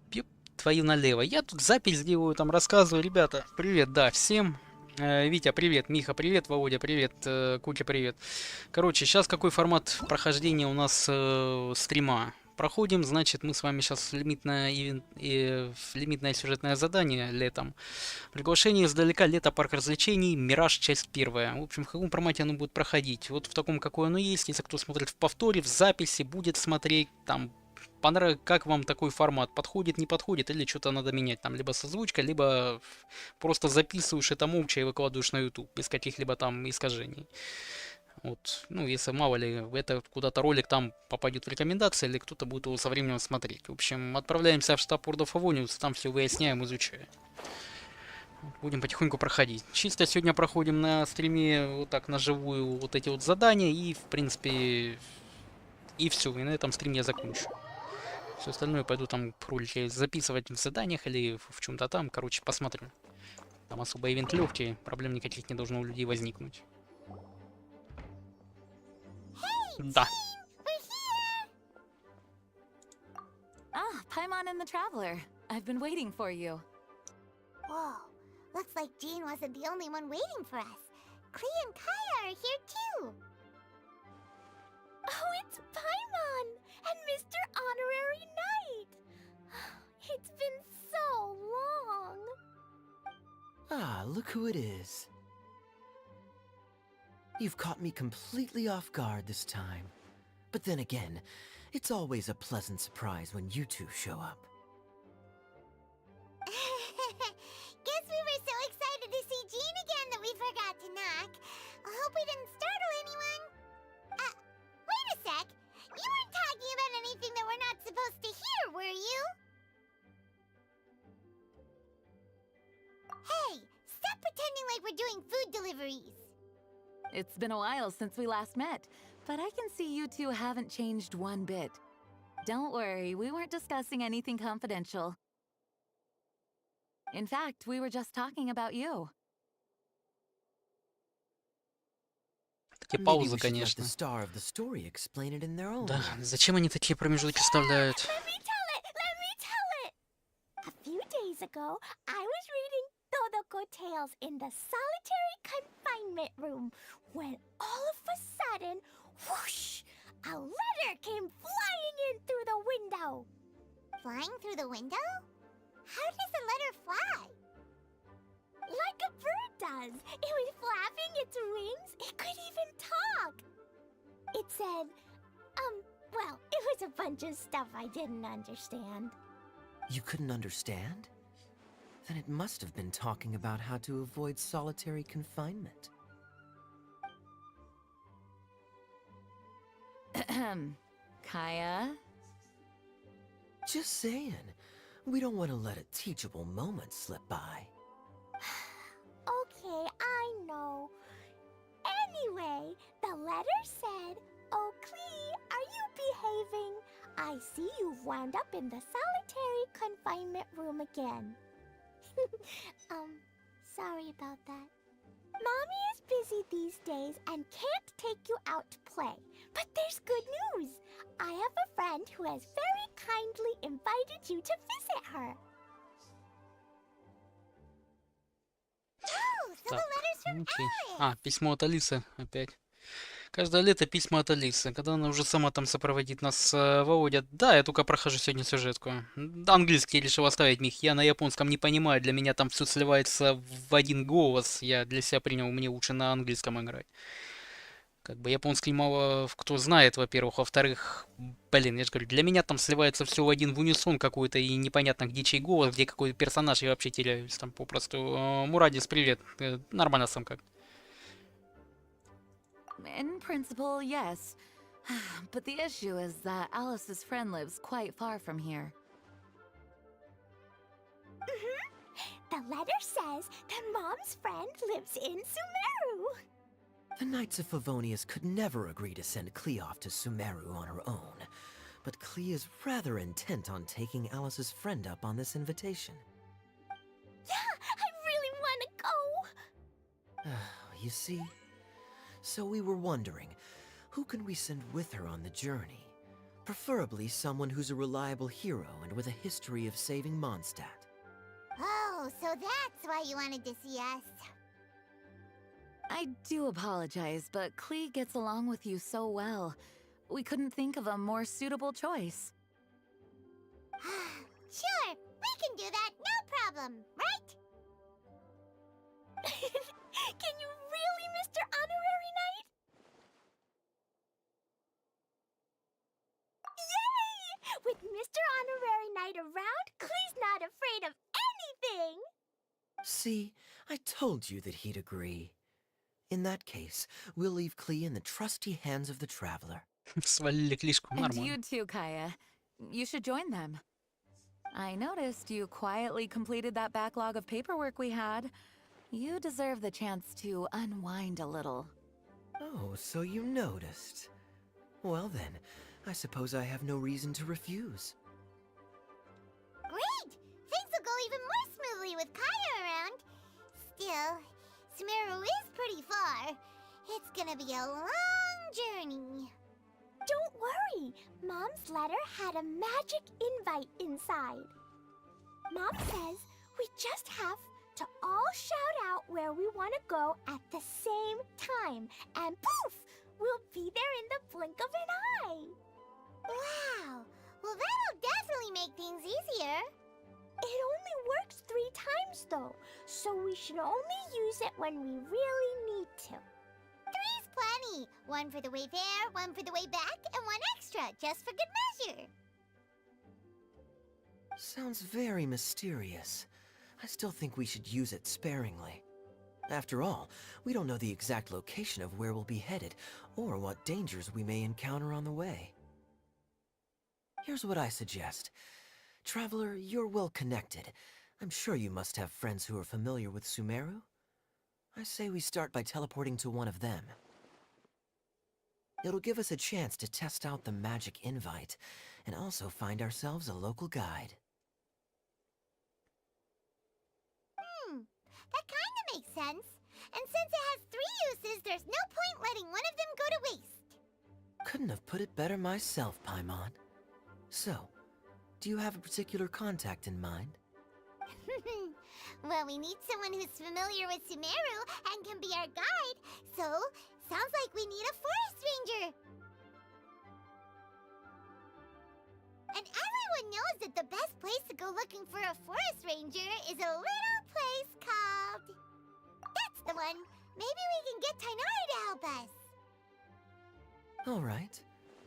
Бьёб твою налево. Я тут запись делаю, там рассказываю. Ребята, привет, да, всем. Витя, привет. Миха, привет. Володя, привет. Кутя, привет. Короче, сейчас какой формат прохождения у нас стрима? Проходим, значит, мы с вами сейчас лимитное сюжетное задание летом. Приглашение издалека, лето, парк развлечений, Мираж, часть первая. В общем, в каком формате оно будет проходить? Вот в таком, какое оно есть. Если кто смотрит в повторе, в записи, будет смотреть, там, как вам такой формат? Подходит, не подходит, или что-то надо менять? Там, либо с озвучкой, либо просто записываешь это молча и выкладываешь на YouTube, без каких-либо там искажений. Вот, ну, если мало ли, это куда-то ролик там попадет в рекомендации, или кто-то будет его со временем смотреть. В общем, отправляемся в штаб World of Warcraft, там все выясняем, изучаем. Будем потихоньку проходить. Чисто сегодня проходим на стриме вот так на живую вот эти вот задания и в принципе и все. И на этом стрим я закончу. Все остальное пойду там ролики записывать в заданиях или в чем-то там. Короче, посмотрю. Там особо ивент легкий, проблем никаких не должно у людей возникнуть. Да. Ah, Paimon and the Traveler. I've been waiting for you. Whoa, looks like Jean wasn't the only one waiting for us. Klee and Kaya are here too. Oh, it's Paimon and Mr. Honorary Knight. It's been so long. Ah, look who it is. You've caught me completely off guard this time. But then again, it's always a pleasant surprise when you two show up. Guess we were so excited to see Jean again that we forgot to knock. I hope we didn't startle anyone. Wait a sec. You weren't talking about anything that we're not supposed to hear, were you? Hey, stop pretending like we're doing food deliveries. It's been a while since we last met, but I can see you two haven't changed one bit. Don't worry, we weren't discussing anything confidential. In fact, we were just talking about you. Такие Maybe паузы, we should let the конечно. star of the story explain it in their own Да, way. зачем они такие промежутки вставляют? Let me tell it! Let me tell it! A few days ago, I was reading Todoko Tales in the solitary confinement room when all of a sudden, whoosh, a letter came flying in through the window. Flying through the window? How does a letter fly? Like a bird does. It was flapping its wings. It could even talk. It said, well, it was a bunch of stuff I didn't understand. You couldn't understand? Then it must have been talking about how to avoid solitary confinement. Kaya? Just saying. We don't want to let a teachable moment slip by. Okay, I know. Anyway, the letter said, "Oh, Klee, are you behaving? I see you've wound up in the solitary confinement room again." Sorry about that. Mommy is busy these days and can't take you out to play. But there's good news. I have a friend who has very kindly invited you to visit her. Oh, so the Так, letter's from окей. Alice. Письмо от Алисы опять. Каждое лето письма от Алисы. Когда она уже сама там сопроводит нас, Володя. Да, я только прохожу сегодня сюжетку. Английский решил оставить, Мих. Я на японском не понимаю. Для меня там все сливается в один голос. Я для себя принял, мне лучше на английском играть. Как бы японский мало кто знает, во-первых. Во-вторых, блин, я же говорю, для меня там сливается все в один в унисон какой-то, и непонятно, где чей голос, где какой персонаж, я вообще теряюсь там попросту. Мурадис, привет. Нормально сам как. In principle, yes. But the issue is that Alice's friend lives quite far from here. The letter says that Mom's friend lives in Sumeru. The Knights of Favonius could never agree to send Klee off to Sumeru on her own. But Klee is rather intent on taking Alice's friend up on this invitation. Yeah, I really want to go. You see? So we were wondering, who can we send with her on the journey? Preferably someone who's a reliable hero and with a history of saving Mondstadt. Oh, so that's why you wanted to see us. I do apologize, but Klee gets along with you so well. We couldn't think of a more suitable choice. Sure, we can do that, no problem, right? Can you really, Mr. Honorary Knight? Yay! With Mr. Honorary Knight around, Klee's not afraid of anything! See, I told you that he'd agree. In that case, we'll leave Klee in the trusty hands of the Traveler. Свалили клишку, And нормально. you too, Kaya. You should join them. I noticed you quietly completed that backlog of paperwork we had. You deserve the chance to unwind a little. Oh, so you noticed. Well then, I suppose I have no reason to refuse. Great! Things will go even more smoothly with Kaya around. Still, Sumeru is pretty far. It's gonna be a long journey. Don't worry, Mom's letter had a magic invite inside. Mom says we just have to all shout out where we want to go at the same time, and poof, we'll be there in the blink of an eye. Wow! Well, that'll definitely make things easier. It only works 3 times though, so we should only use it when we really need to. 3's plenty. 1 for the way there, 1 for the way back, and 1 extra, just for good measure. Sounds very mysterious. I still think we should use it sparingly. After all, we don't know the exact location of where we'll be headed, or what dangers we may encounter on the way. Here's what I suggest. Traveler, you're well connected. I'm sure you must have friends who are familiar with Sumeru. I say we start by teleporting to one of them. It'll give us a chance to test out the magic invite, and also find ourselves a local guide. That kinda makes sense. And since it has 3 uses, there's no point letting one of them go to waste. Couldn't have put it better myself, Paimon. So, do you have a particular contact in mind? Well, we need someone who's familiar with Sumeru and can be our guide, so sounds like we need a forest ranger. And everyone knows that the best place to go looking for a forest ranger is a little place called... That's the one! Maybe we can get Tainari to help us! All right,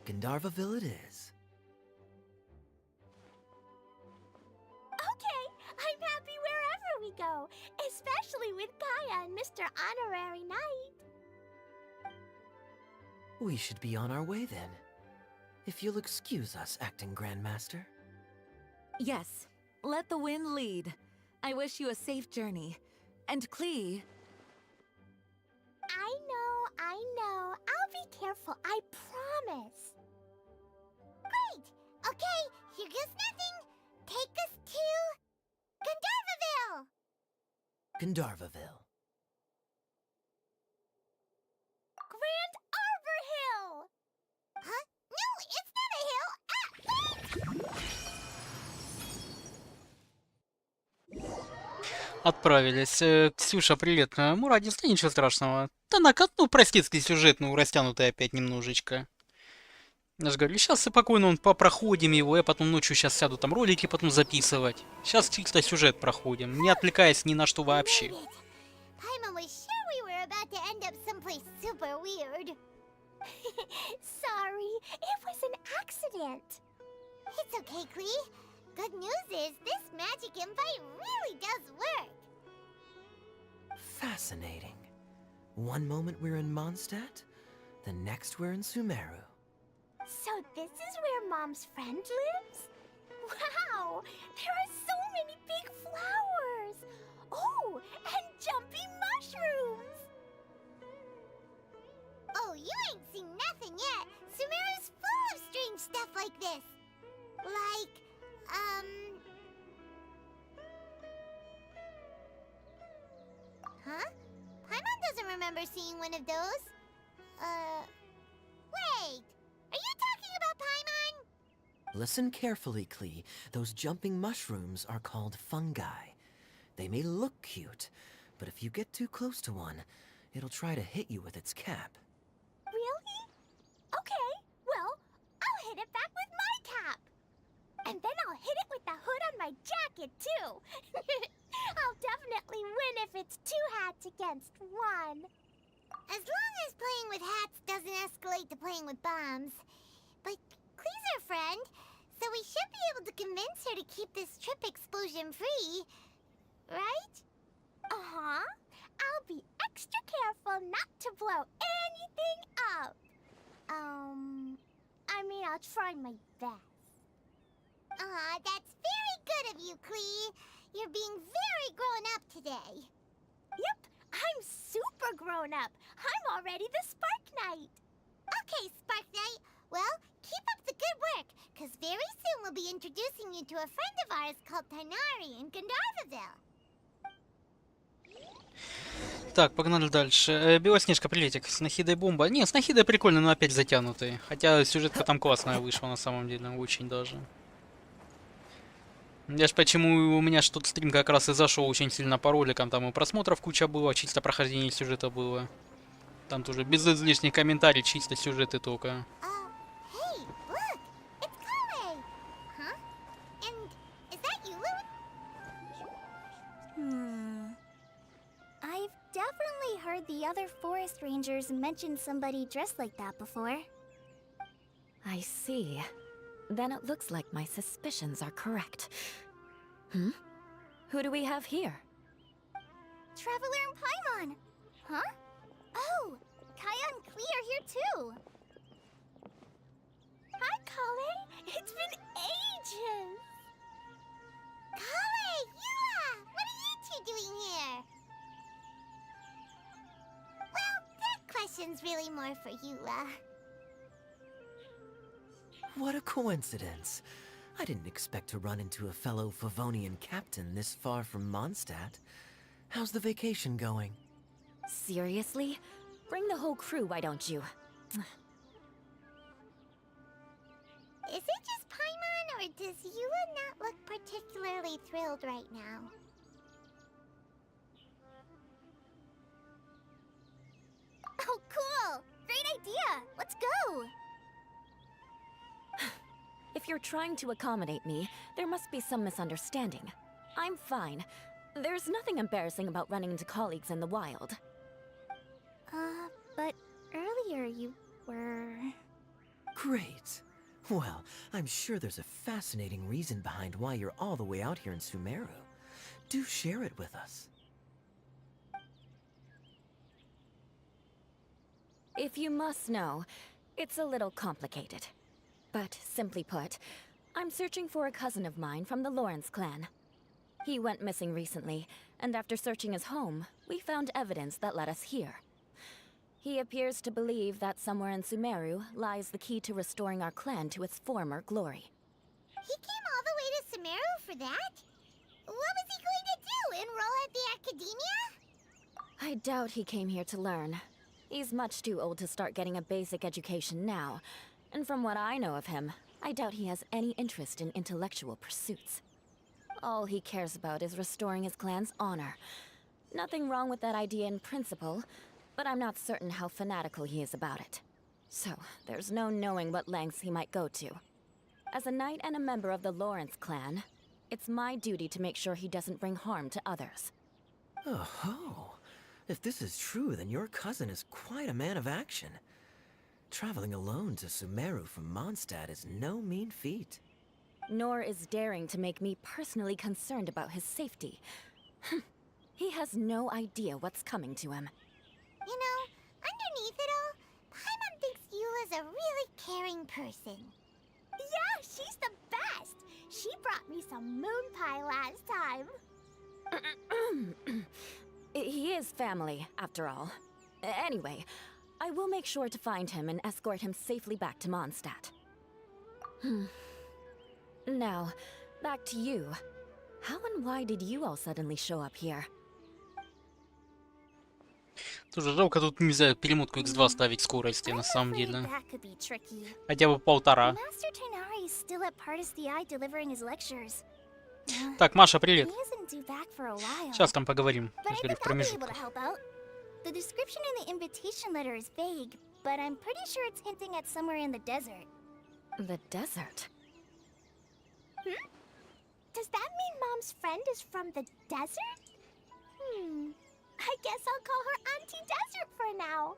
Gandharvaville it is. Okay, I'm happy wherever we go, especially with Kaya and Mr. Honorary Knight. We should be on our way then. If you'll excuse us, Acting Grandmaster. Yes, let the wind lead. I wish you a safe journey. And Klee, I know. I'll be careful, I promise. Great! Okay, here goes nothing! Take us to... Gandharvaville! Gandharvaville. Grand Arbor Hill! Huh? No, it's not a hill! Отправились. Ксюша, привет. Мурадис, да ничего страшного. Да накатну простецкий сюжет, ну, растянутый опять немножечко. Я же говорю, сейчас спокойно попроходим его, я потом ночью сейчас сяду там ролики потом записывать. Сейчас чисто сюжет проходим, не отвлекаясь ни на что вообще. Paimon was sure we were about to end up someplace super weird. Sorry, it was an accident. It's okay, Klee. Good news is this magic invite really does work. Fascinating. One moment we're in Mondstadt, the next we're in Sumeru. So this is where Mom's friend lives? Wow, there are so many big flowers. Oh, and jumpy mushrooms. Oh, you ain't seen nothing yet. Sumeru's full of strange stuff like this. Like, Huh? Paimon doesn't remember seeing one of those. Wait. Are you talking about Paimon? Listen carefully, Klee. Those jumping mushrooms are called fungi. They may look cute, but if you get too close to one, it'll try to hit you with its cap. Really? Okay, well, I'll hit it back with my cap. And then I'll hit it with the hood on my jacket, too. I'll definitely win if it's 2 hats against 1. As long as playing with hats doesn't escalate to playing with bombs. But Klee's our friend, so we should be able to convince her to keep this trip explosion-free. Right? Uh-huh. I'll be extra careful not to blow anything up. I mean, I'll try my best. Aw, that's very good of you, Klee. You're being very grown up today. Yep, I'm super grown up. I'm already the Spark Knight. Okay, Spark Knight. Well, keep up the good work, because very soon we'll be introducing you to a friend of ours called Tainari in Gandharvaville. Так, погнали дальше. Белоснежка, приветик. С Нахидой бомба. Не, с Нахидой прикольно, но опять затянутый. Хотя сюжетка там классная вышла на самом деле, очень даже. Я ж почему у меня что-то стрим как раз и зашел очень сильно по роликам. Там и просмотров куча было, чисто прохождение сюжета было. Там тоже без излишних комментариев, чисто сюжеты только. Hey, look! It's Kale! Huh? And is that you, Lou? I've definitely heard the other forest rangers mention somebody dressed like that before. I see. Then it looks like my suspicions are correct. Who do we have here? Traveler and Paimon! Huh? Oh, Kaya and Klee are here too! Hi, Kale! It's been ages! Kale! Yula! What are you two doing here? Well, that question's really more for Yula. What a coincidence. I didn't expect to run into a fellow Favonian captain this far from Mondstadt. How's the vacation going? Seriously? Bring the whole crew, why don't you? Is it just Paimon, or does Yula not look particularly thrilled right now? Oh, cool! Great idea! Let's go! If you're trying to accommodate me, there must be some misunderstanding. I'm fine. There's nothing embarrassing about running into colleagues in the wild. But earlier you were... Great. Well, I'm sure there's a fascinating reason behind why you're all the way out here in Sumeru. Do share it with us. If you must know, it's a little complicated. But simply put, I'm searching for a cousin of mine from the Lawrence clan. He went missing recently, and after searching his home, we found evidence that led us here. He appears to believe that somewhere in Sumeru lies the key to restoring our clan to its former glory. He came all the way to Sumeru for that? What was he going to do, enroll at the academia? I doubt he came here to learn. He's much too old to start getting a basic education now, and from what I know of him, I doubt he has any interest in intellectual pursuits. All he cares about is restoring his clan's honor. Nothing wrong with that idea in principle, but I'm not certain how fanatical he is about it. So, there's no knowing what lengths he might go to. As a knight and a member of the Lawrence clan, it's my duty to make sure he doesn't bring harm to others. Oh-ho. If this is true, then your cousin is quite a man of action. Traveling alone to Sumeru from Mondstadt is no mean feat. Nor is daring to make me personally concerned about his safety. He has no idea what's coming to him. You know, underneath it all, Paimon thinks Yula's a really caring person. Yeah, she's the best! She brought me some moon pie last time. He is family, after all. Anyway, I will make sure to find him and escort him safely back to Mondstadt. Now, back to you. How and why did you all suddenly show up here? Тоже жалко, тут нельзя перемотку X2 ставить скорости, на I'm самом afraid деле. that could be tricky. Хотя бы 1,5. Master Tighnari is still at PCI-E delivering his lectures. Так, Маша, He привет. isn't due back for a while. Сейчас там поговорим. But Я I же говорю, think в I'll be able промежутках. to help out. The description in the invitation letter is vague, but I'm pretty sure it's hinting at somewhere in the desert. The desert. Does that mean Mom's friend is from the desert? I guess I'll call her Auntie Desert for now.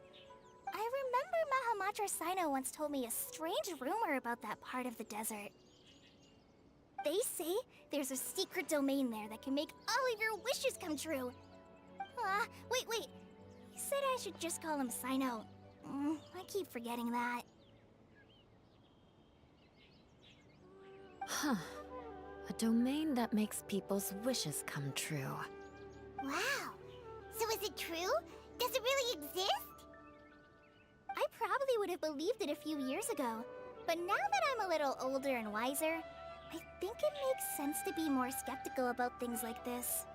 I remember Mahamatra Sino once told me a strange rumor about that part of the desert. They say there's a secret domain there that can make all of your wishes come true. Wait. He said I should just call him Sino. I keep forgetting that. Huh. A domain that makes people's wishes come true. Wow. So is it true? Does it really exist? I probably would have believed it a few years ago, but now that I'm a little older and wiser, I think it makes sense to be more skeptical about things like this.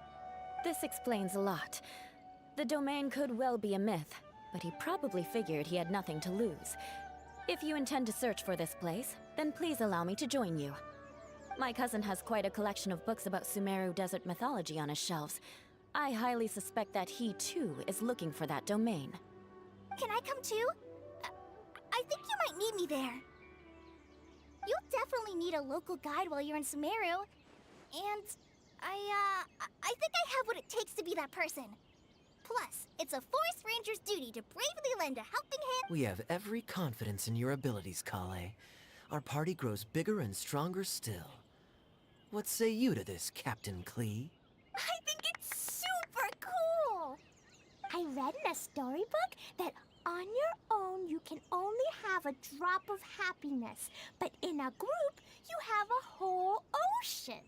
This explains a lot. The domain could well be a myth, but he probably figured he had nothing to lose. If you intend to search for this place, then please allow me to join you. My cousin has quite a collection of books about Sumeru desert mythology on his shelves. I highly suspect that he too is looking for that domain. Can I come too? I think you might need me there. You'll definitely need a local guide while you're in Sumeru. And I think I have what it takes to be that person. Plus, it's a forest ranger's duty to bravely lend a helping hand. We have every confidence in your abilities, Kale. Our party grows bigger and stronger still. What say you to this, Captain Klee? I think it's super cool! I read in a storybook that on your own you can only have a drop of happiness, but in a group you have a whole ocean.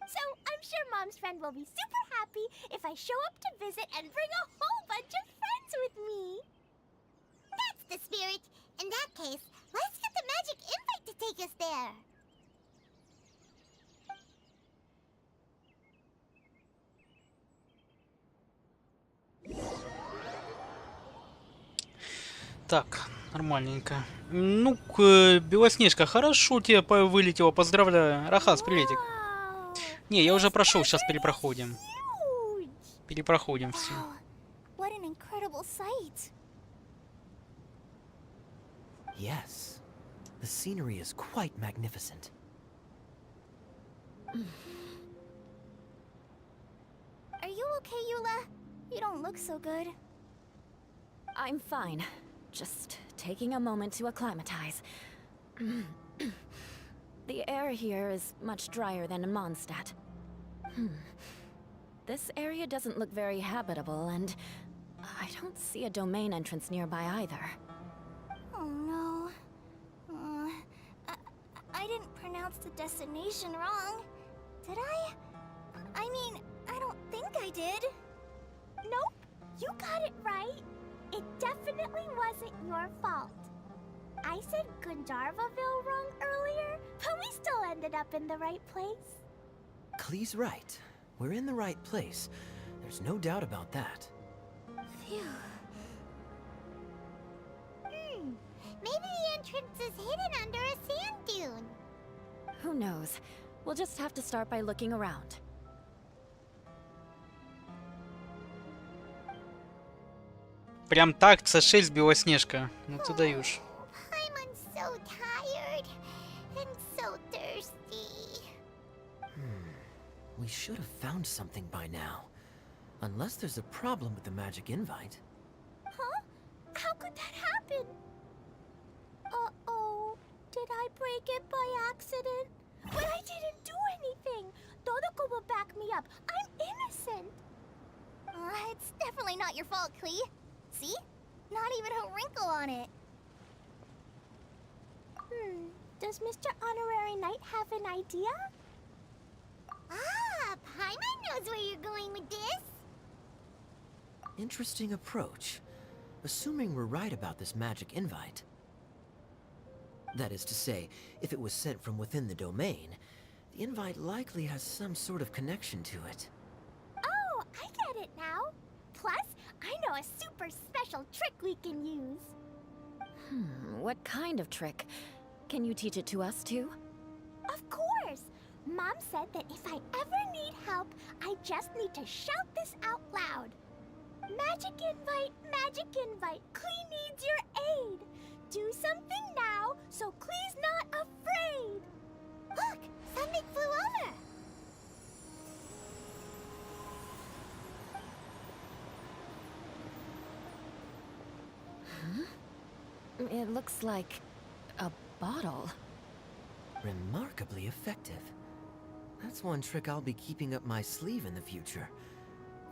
So I'm sure Mom's friend will be super happy if I show up to visit and bring a whole bunch of friends with me. That's the spirit. In that case, let's get the magic invite to take us there. Так, нормальненько. Ну, Белоснежка, хорошо тебе вылетело, поздравляю. Рахас, приветик. Wow, Не, я уже прошел, this сейчас desert is перепроходим. huge. Перепроходим все. Wow, what an incredible sight. Yes. The scenery is quite magnificent. Are you okay, Eula? You don't look so good. I'm fine. Just taking a moment to acclimatize. The air here is much drier than in Mondstadt. This area doesn't look very habitable, and I don't see a domain entrance nearby either. Oh no. I didn't pronounce the destination wrong. Did I? I mean, I don't think I did. Nope, you got it right. It definitely wasn't your fault. I said Gandharvaville wrong earlier, but we still ended up in the right place. Klee's right. We're in the right place. There's no doubt about that. Phew. Maybe the entrance is hidden under a sand dune. Who knows? We'll just have to start by looking around. Прям так, C6 Белоснежка. Ну ты даешь. I'm so tired and so thirsty. We should have found something by now. Unless there's a problem with the magic invite. Huh? How could that happen? Uh-oh. Did I break it by accident? But I didn't do anything. Todoko will back me up. I'm innocent. It's definitely not your fault, Klee. See? Not even a wrinkle on it. Does Mr. Honorary Knight have an idea? Ah, Paimon knows where you're going with this. Interesting approach. Assuming we're right about this magic invite. That is to say, if it was sent from within the domain, the invite likely has some sort of connection to it. Oh, I get it now. Plus, I know a super special trick we can use. What kind of trick? Can you teach it to us too? Of course! Mom said that if I ever need help, I just need to shout this out loud. Magic invite, Klee needs your aid. Do something now, so Klee's not afraid. Look, something flew over. It looks like a bottle. Remarkably effective. That's one trick I'll be keeping up my sleeve in the future.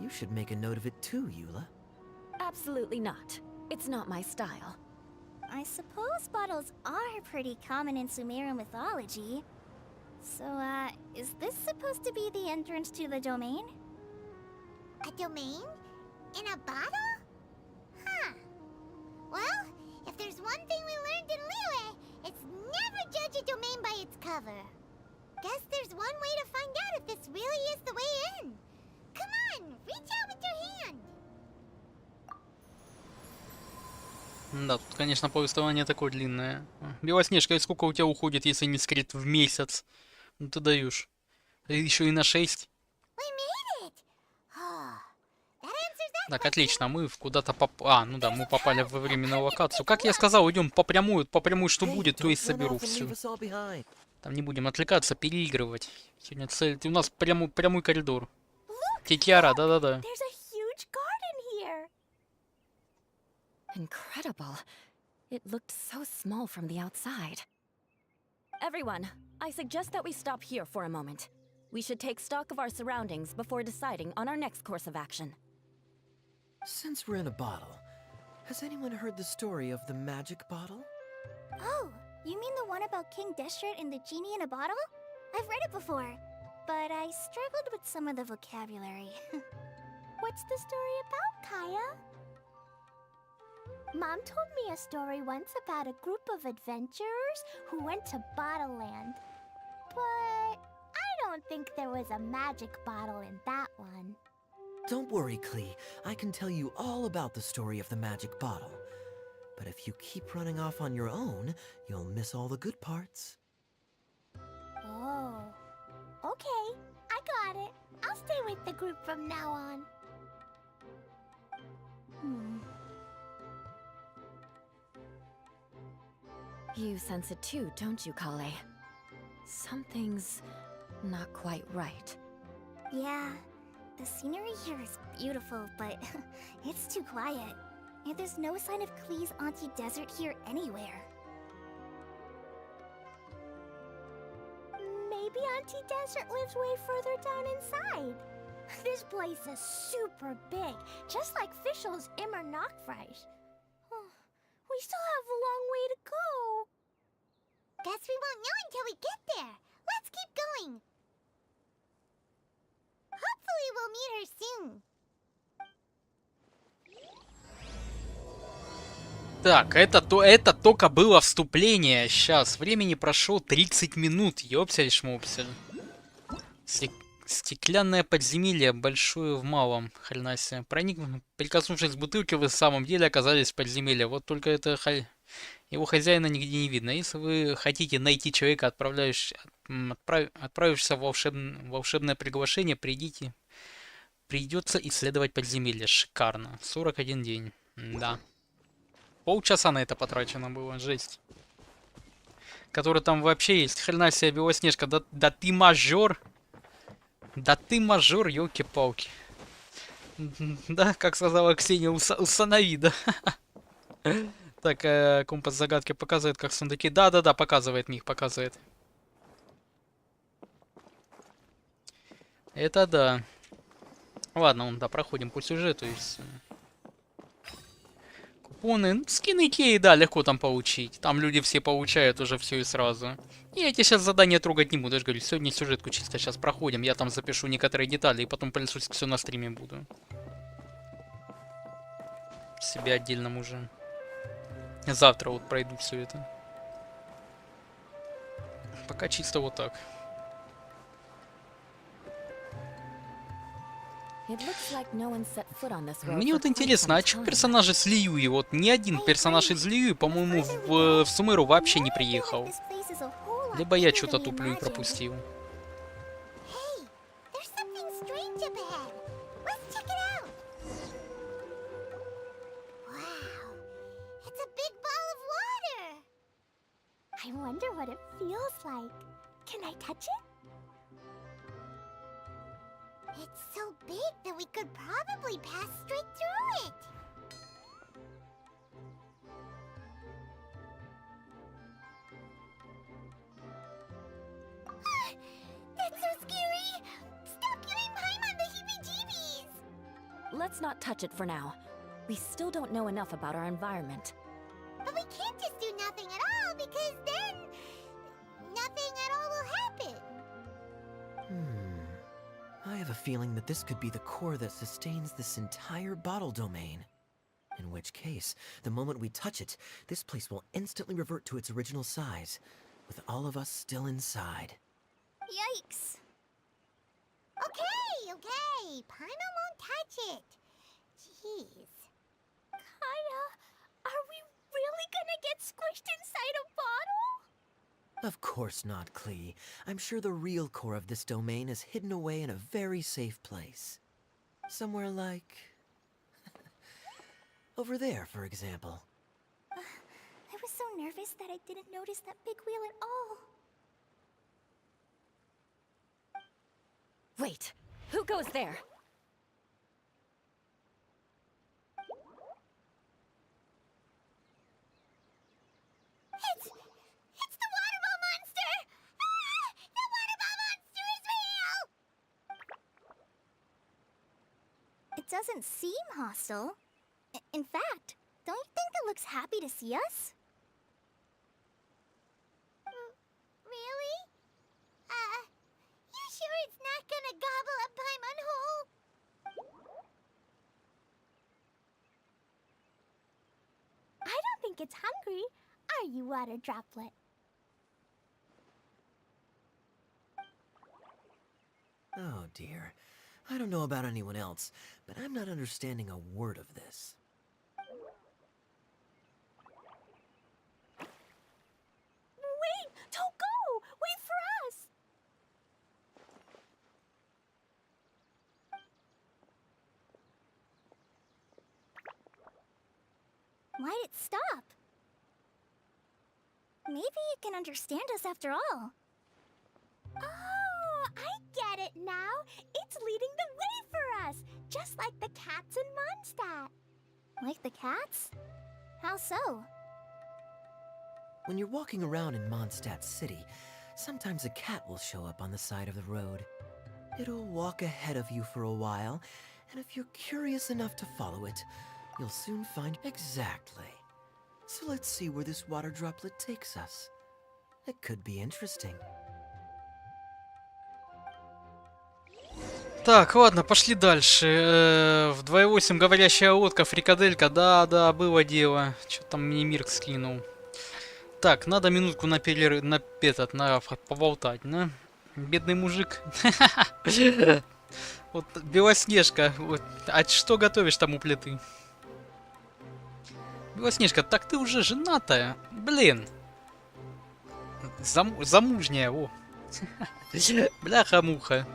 You should make a note of it too, Eula. Absolutely not. It's not my style. I suppose bottles are pretty common in Sumerian mythology. So, is this supposed to be the entrance to the domain? A domain? In a bottle? Huh. Well, if there's one thing we learned in Liyue, it's never judge a domain by its cover. Guess there's one way to find out if this really is the way in. Come on, reach out with your hand. Да, тут, конечно, повествование такое длинное. Белоснежка, и сколько у тебя уходит, если не секрет, в месяц? Ну ты даешь. Еще и на 6. We made it. Oh, that answers that. Так, отлично, мы куда-то ну да, мы попали во временную локацию. Как я сказал, идем по прямую что будет, то и соберу все. Там не будем отвлекаться, переигрывать. Сегодня цель, у нас прямой коридор. Тетяра, да-да-да. There's a huge garden here. Incredible. It looked so small from the outside. Everyone, I suggest that we stop here for a moment. We should take stock of our surroundings before deciding on our next course of action. Since we're in a bottle, has anyone heard the story of the magic bottle? Oh, you mean the one about King Deshret and the genie in a bottle? I've read it before, but I struggled with some of the vocabulary. What's the story about, Kaya? Mom told me a story once about a group of adventurers who went to Bottle Land. But I don't think there was a magic bottle in that one. Don't worry, Klee. I can tell you all about the story of the magic bottle. But if you keep running off on your own, you'll miss all the good parts. Oh. Okay, I got it. I'll stay with the group from now on. You sense it too, don't you, Kale? Something's not quite right. Yeah, the scenery here is beautiful, but it's too quiet. And there's no sign of Klee's Auntie Desert here anywhere. Maybe Auntie Desert lives way further down inside. This place is super big, just like Fischl's Immer Nachtreich. We still have a long way to go. Guess we won't know until we get there. Let's keep going. Hopefully we'll meet her soon. Так, это только было вступление. Сейчас, времени прошло 30 минут. Ёпсель-шмопсель. Стеклянное подземелье, большое в малом. Хрена себе. Прикоснувшись к бутылке, вы в самом деле оказались в подземелье. Вот только это его хозяина нигде не видно. Если вы хотите найти человека, отправившегося в волшебное приглашение, придется исследовать подземелье. Шикарно. 41 день. Да. Полчаса на это потрачено было. Жесть. Который там вообще есть. Хрена себе, Белоснежка. Да ты мажор. Да ты мажор, ёлки-палки. Да, как сказала Ксения, усынови, да. Так, компас загадки показывает, как сундуки. Да-да-да, показывает, Мих, показывает. Это да. Ладно, да, проходим по сюжету и все. Купоны, ну, скины Икеи, да, легко там получить. Там люди все получают уже все и сразу. И я тебе сейчас задание трогать не буду. Я же говорю, сегодня сюжетку чисто сейчас проходим. Я там запишу некоторые детали и потом пылесосить все на стриме буду. Себе отдельном уже. Завтра вот пройду все это. Пока чисто вот так. It looks like no one set foot on this road Мне for вот quite интересно, some а чё time. персонажи с Льюи? Вот ни один персонаж из Льюи, по-моему, в Сумеру вообще не приехал. Либо я что-то туплю и пропустил. Hey, there's something strange up ahead. Let's check it out. Wow, it's a big ball of water. I wonder what it feels like. Can I touch it? It's so big that we could probably pass straight through it. That's so scary! Stop giving Paimon the heebie-jeebies! Let's not touch it for now. We still don't know enough about our environment. But we can't just do nothing at all because then nothing at all will happen. I have a feeling that this could be the core that sustains this entire bottle domain. In which case, the moment we touch it, this place will instantly revert to its original size, with all of us still inside. Yikes. Okay. Paimon won't touch it. Jeez. Kaya, are we really gonna get squished inside a bottle? Of course not, Klee. I'm sure the real core of this domain is hidden away in a very safe place. Somewhere like... over there, for example. I was so nervous that I didn't notice that big wheel at all. Wait, who goes there? It's the water ball monster! Ah! The water ball monster is real! It doesn't seem hostile. In fact, don't you think it looks happy to see us? Really? You sure it's not gonna gobble up Paimon whole? I don't think it's hungry. Are you, water droplet? Oh dear. I don't know about anyone else, but I'm not understanding a word of this. Wait! Don't go! Wait for us! Why'd it stop? Maybe it can understand us after all. Oh, I get it now. It's leading the way for us, just like the cats in Mondstadt. Like the cats? How so? When you're walking around in Mondstadt City, sometimes a cat will show up on the side of the road. It'll walk ahead of you for a while, and if you're curious enough to follow it, you'll soon find exactly. So let's see where this water droplet takes us. It could be interesting. Так, ладно, пошли дальше. В 2.8 говорящая лодка, фрикаделька. Да, было дело. Что там мне Мирк скинул. Так, надо минутку на перерыв, на поболтать, да? Бедный мужик. Вот Белоснежка. Вот. А что готовишь там у плиты? Белоснежка, так ты уже женатая. Блин. Замужняя, о. Бляха-муха.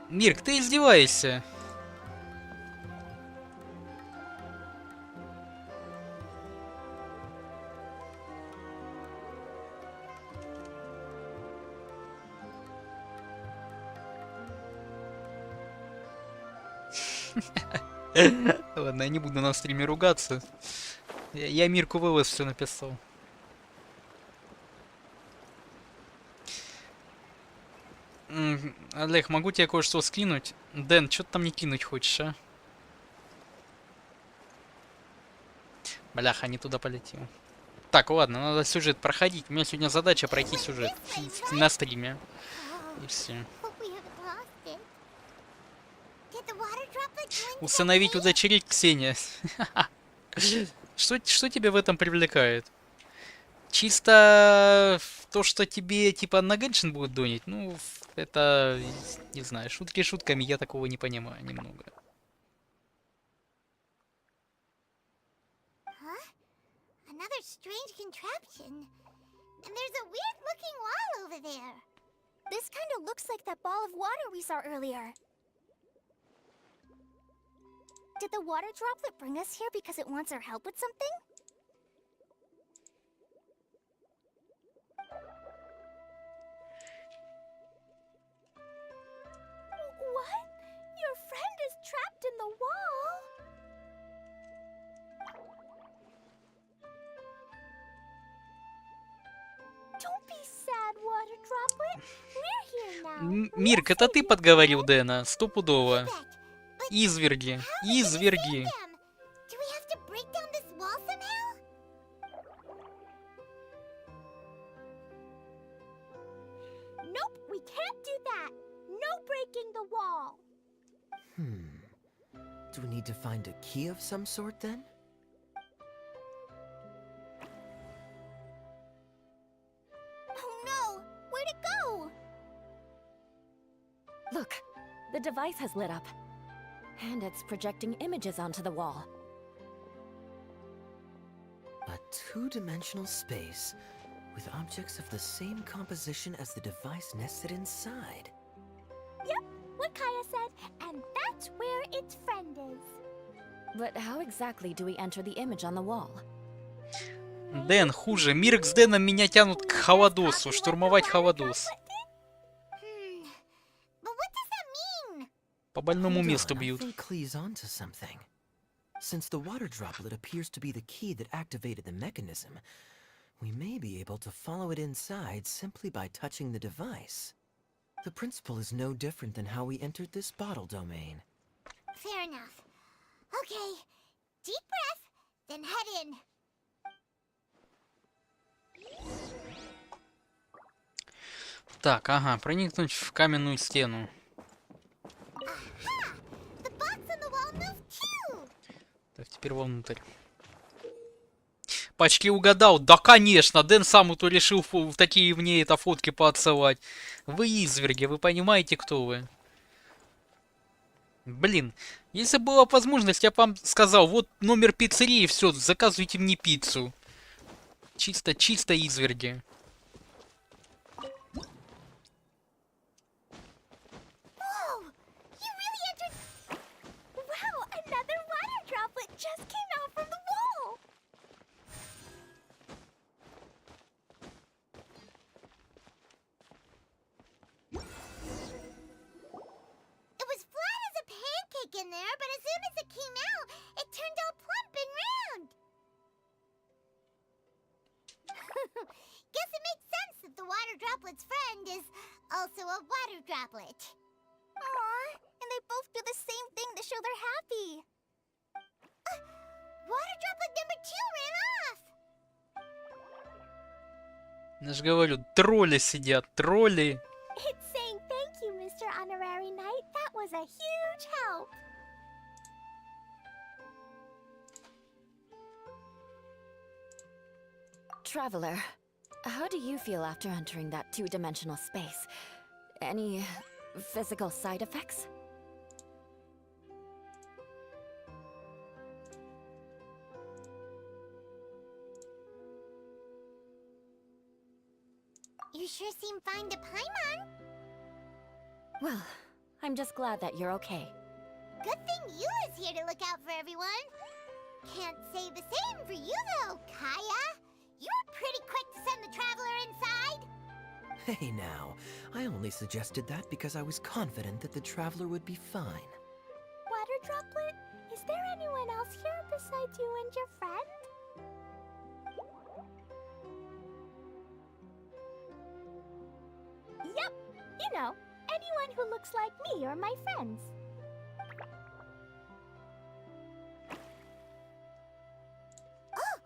Мирк, ты издеваешься? Ладно, я не буду на стриме ругаться. Я Мирку вылез все написал. Олег, могу тебе кое-что скинуть? Дэн, что ты там не кинуть хочешь, а? Бляха, не туда полетел. Так, ладно, надо сюжет проходить. У меня сегодня задача пройти сюжет на стриме. И все. Усыновить, удочерить Ксения. Что тебя в этом привлекает? Чисто То, что тебе, типа, на Геншин будет донить, ну, это, не знаю, шутки шутками, я такого не понимаю немного. Huh? Another strange contraption. And there's a weird-looking wall over there. This kind of looks like that ball of water we saw earlier. Did the water droplet bring us here because it wants our help with something? What? Your friend is trapped in the wall? Don't be sad, water droplet. We're here now. Мирк, это ты подговорил Дэна, стопудово. But Изверги, how are we gonna изверги. save them? Do we have to break down this wall somehow? Nope, we can't do that. No breaking the wall. Do we need to find a key of some sort then? Oh no, where'd it go? Look, the device has lit up. And it's projecting images onto the wall. A two-dimensional space with objects of the same composition as the device nested inside. Yep, what Kaya said, and that's where its friend is. But how exactly do we enter the image on the wall? Дэн, хуже. Мирк с Дэном меня тянут к Хавадосу, штурмовать Хавадос. But what does that mean? По больному Hold месту on, I бьют. think Klee's onto something. Since the water droplet appears to be the key that activated the mechanism, we may be able to follow it inside simply by touching the device. The principle is no different than how we entered this bottle domain. Fair enough. Okay, deep breath, then head in. Так, ага, проникнуть в каменную стену. Aha! The box on the wall moved too! Так, теперь вовнутрь. Пачки угадал? Да, конечно, Дэн сам вот решил в такие мне это фотки поотсылать. Вы изверги, вы понимаете, кто вы? Блин, если была возможность, я бы вам сказал, вот номер пиццерии, все, заказывайте мне пиццу. Чисто изверги. Whoa! You really entered... Wow, another water droplet just came out from the wall! It was flat as a pancake in there, but as soon as it came out, it turned all plump and round. Guess it makes sense that the water droplet's friend is also a water droplet. Aww, and they both do the same thing to show they're happy. Water droplet number 2 ran off. Я же говорю, тролли сидят, тролли. It's saying thank you, Mr. Honorary Knight. That was a huge help. Traveler, how do you feel after entering that two-dimensional space? Any physical side effects? You sure seem fine to Paimon. Well, I'm just glad that you're okay. Good thing you is here to look out for everyone. Can't say the same for you though, Kaya. You were pretty quick to send the traveler inside. Hey now, I only suggested that because I was confident that the traveler would be fine. Water droplet, is there anyone else here besides you and your friend? Yep, you know, anyone who looks like me or my friends. Oh,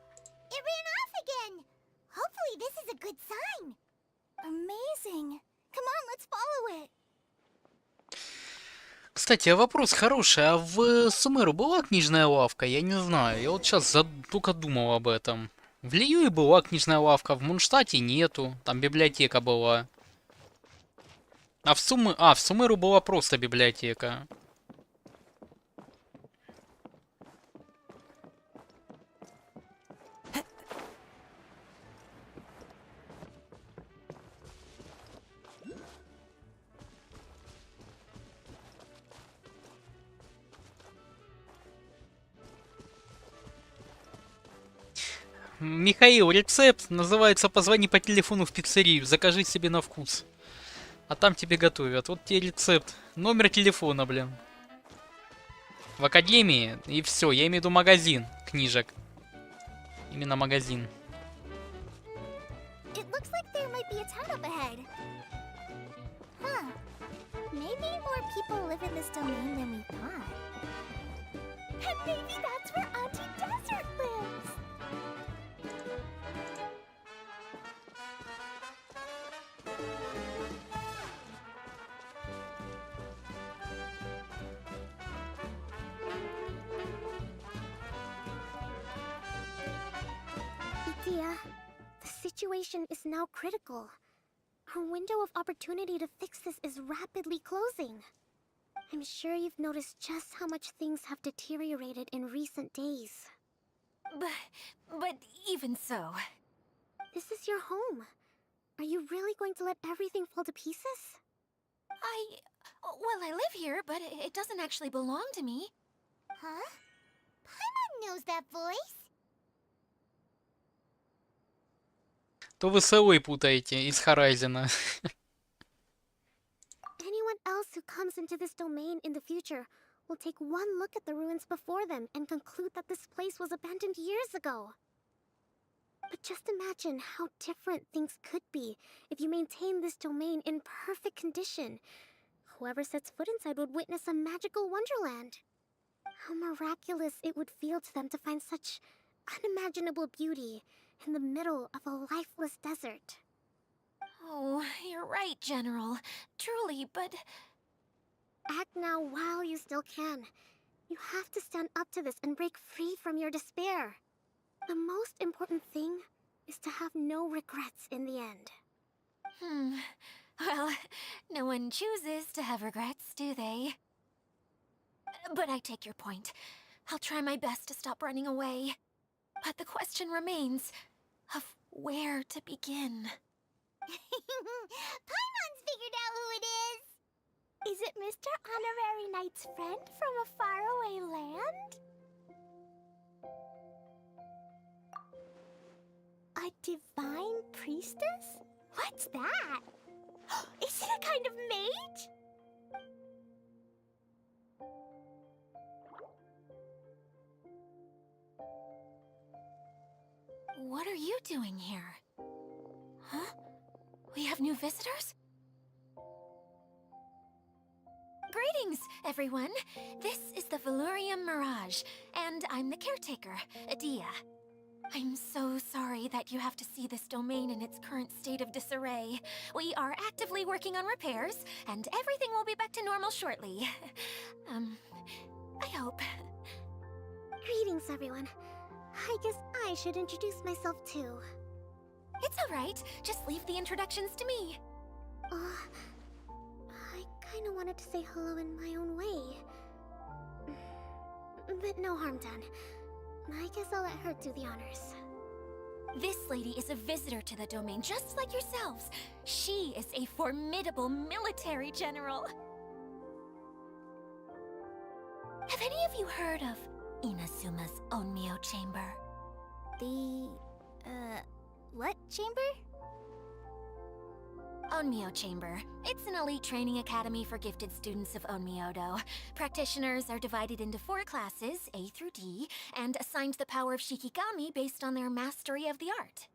it ran off again. Hopefully this is a good sign. Amazing. Come on, let's follow it. Кстати, а вопрос хороший. А в СМР была книжная лавка? Я не знаю. Я вот сейчас только думал об этом. В Лиюе была книжная лавка, в Мунштате нету. Там библиотека была. А в Сумеру была просто библиотека. Михаил, рецепт называется «Позвони по телефону в пиццерию, закажи себе на вкус». А там тебе готовят. Вот тебе рецепт. Номер телефона, блин. В академии, и все. Я имею в виду магазин книжек. Именно магазин. It looks like there might be a town up ahead. Huh. Maybe more people live in this domain than we thought. And maybe that's where Auntie Desert lives. Idea, the situation is now critical. Our window of opportunity to fix this is rapidly closing. I'm sure you've noticed just how much things have deteriorated in recent days. But even so... This is your home. Are you really going to let everything fall to pieces? Well, I live here, but it doesn't actually belong to me. Huh? Paimon knows that voice. То вы с Элой путаете из Horizon. Anyone else who comes into this domain in the future will take one look at the ruins before them and conclude that this place was abandoned years ago. But just imagine how different things could be if you maintain this domain in perfect condition. Whoever sets foot inside would witness a magical wonderland. How miraculous it would feel to them to find such unimaginable beauty in the middle of a lifeless desert. Oh, you're right, General. Truly, but... Act now while you still can. You have to stand up to this and break free from your despair. The most important thing is to have no regrets in the end. Well, no one chooses to have regrets, do they? But I take your point. I'll try my best to stop running away. But the question remains of where to begin. Paimon's figured out who it is. Is it Mr. Honorary Knight's friend from a faraway land? A divine priestess? What's that? Is it a kind of mage? What are you doing here? Huh? We have new visitors? Greetings, everyone. This is the Valurium Mirage, and I'm the caretaker, Adia. I'm so sorry that you have to see this domain in its current state of disarray. We are actively working on repairs, and everything will be back to normal shortly. I hope. Greetings, everyone. I guess I should introduce myself too. It's alright, just leave the introductions to me. I kinda wanted to say hello in my own way. But no harm done. I guess I'll let her do the honors. This lady is a visitor to the domain, just like yourselves. She is a formidable military general. Have any of you heard of Inasuma's Onmyo Chamber? The... what chamber? Onmyo Chamber. It's an elite training academy for gifted students of Onmyodo. Practitioners are divided into 4 classes, A through D, and assigned the power of Shikigami based on their mastery of the art.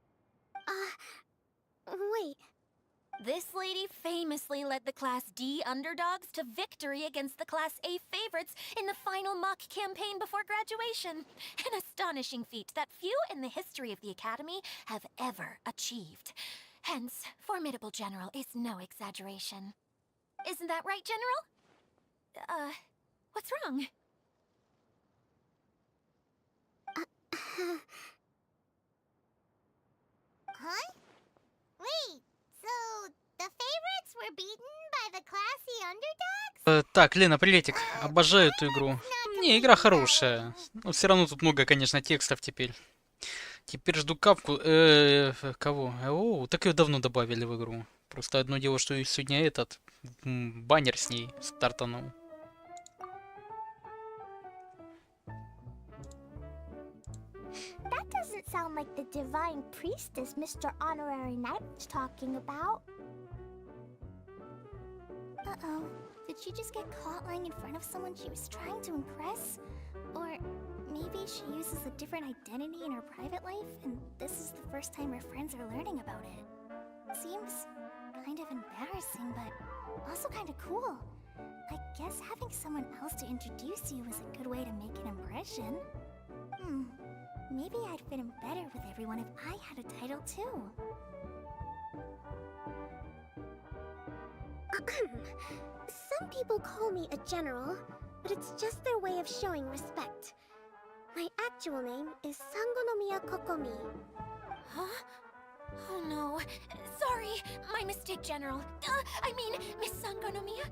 Wait. This lady famously led the Class D underdogs to victory against the Class A favorites in the final mock campaign before graduation. An astonishing feat that few in the history of the academy have ever achieved. Hence, formidable general is no exaggeration. Isn't that right, General? What's wrong? Huh? Wait, so the favorites were beaten by the classy underdogs? Так, Лена, приветик. Обожаю эту игру. Не, игра хорошая. Но все равно тут много, конечно, текстов теперь. Теперь жду капку. Кого? О, так ее давно добавили в игру. Просто одно дело, что и сегодня этот баннер с ней стартанул. That doesn't sound like the divine priestess Mr. Honorary Knight was talking about. Uh-oh. Did she just get caught lying in front of someone she was trying to impress? Or maybe she uses a different identity in her private life, and this is the first time her friends are learning about it. Seems kind of embarrassing, but also kind of cool. I guess having someone else to introduce you is a good way to make an impression. Maybe I'd fit in better with everyone if I had a title too. Some people call me a general, but it's just their way of showing respect. My actual name is Sangonomiya Kokomi. Huh? Oh no. Sorry, my mistake, General. I mean, Miss Sangonomiya.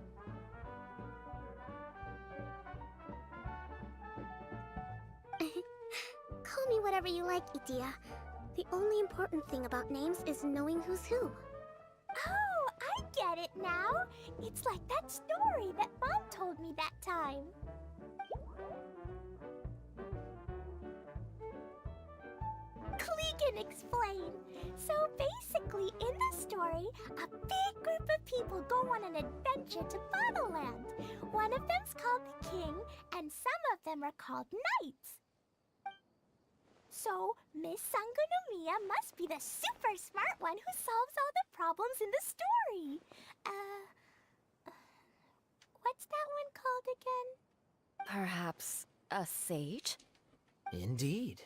Call me whatever you like, Itia. The only important thing about names is knowing who's who. Oh, I get it now. It's like that story that Mom told me that time. Klee can explain. So basically, in the story, a big group of people go on an adventure to Bottleland. One of them's called the King, and some of them are called Knights. So, Miss Sangonomiya must be the super smart one who solves all the problems in the story. What's that one called again? Perhaps a sage? Indeed.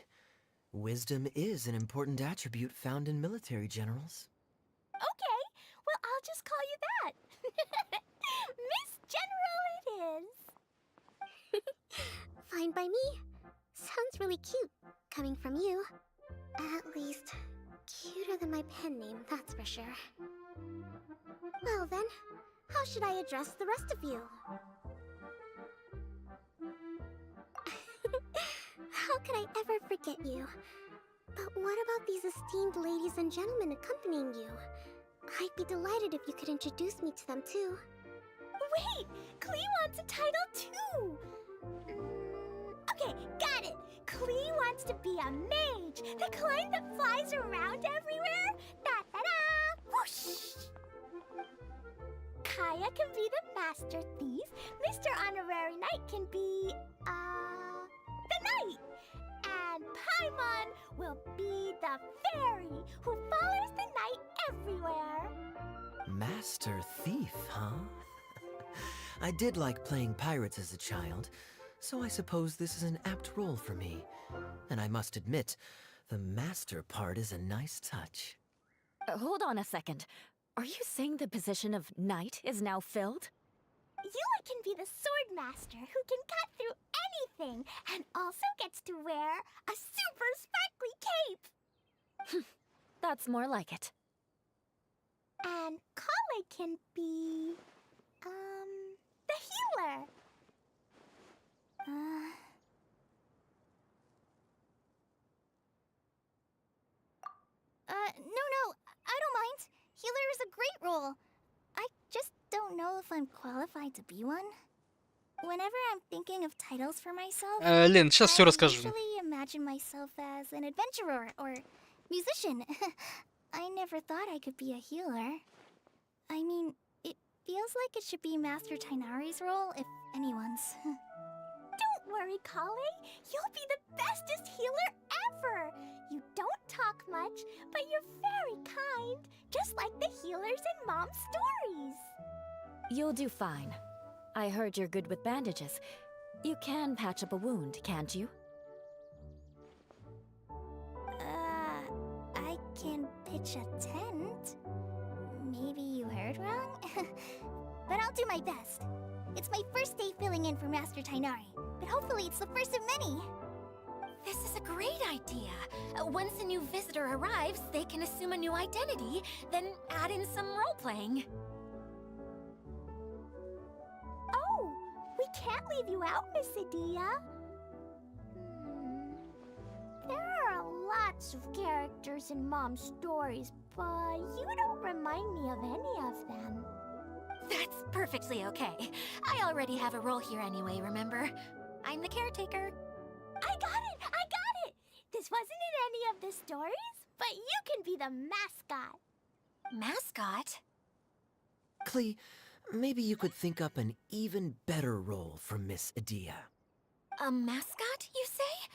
Wisdom is an important attribute found in military generals. Okay, well, I'll just call you that. Miss General it is. Fine by me. Sounds really cute, coming from you. At least, cuter than my pen name, that's for sure. Well then, how should I address the rest of you? How could I ever forget you? But what about these esteemed ladies and gentlemen accompanying you? I'd be delighted if you could introduce me to them too. Wait, Klee wants a title too. Okay, got it. Klee wants to be a mage, the kind that flies around everywhere. Da-da-da! Whoosh! Kaya can be the master thief. Mr. Honorary Knight can be, the knight. And Paimon will be the fairy who follows the knight everywhere. Master Thief, huh? I did like playing pirates as a child, so I suppose this is an apt role for me. And I must admit, the master part is a nice touch. Hold on a second. Are you saying the position of knight is now filled? Yula can be the sword master who can cut through anything and also gets to wear a super sparkly cape. That's more like it. And Kale can be, the healer. No, I don't mind. Healer is a great role. I just don't know if I'm qualified to be one. Whenever I'm thinking of titles for myself, Лен, сейчас все I расскажу. usually imagine myself as an adventurer or musician. I never thought I could be a healer. I mean, it feels like it should be Master Tainari's role, if anyone's. Don't worry, Kale. You'll be the bestest healer ever. You don't talk much, but you're very kind, just like the healers in Mom's stories. You'll do fine. I heard you're good with bandages. You can patch up a wound, can't you? I can pitch a tent. Maybe you heard wrong? But I'll do my best. It's my first day filling in for Master Tainari, but hopefully it's the first of many. This is a great idea. Once a new visitor arrives, they can assume a new identity, then add in some role-playing. Oh, we can't leave you out, Miss Adia. There are lots of characters in Mom's stories, but you don't remind me of any of them. That's perfectly okay. I already have a role here anyway, remember? I'm the caretaker. I got it! I got it! This wasn't in any of the stories, but you can be the mascot. Mascot? Klee, maybe you could think up an even better role for Miss Adia. A mascot, you say?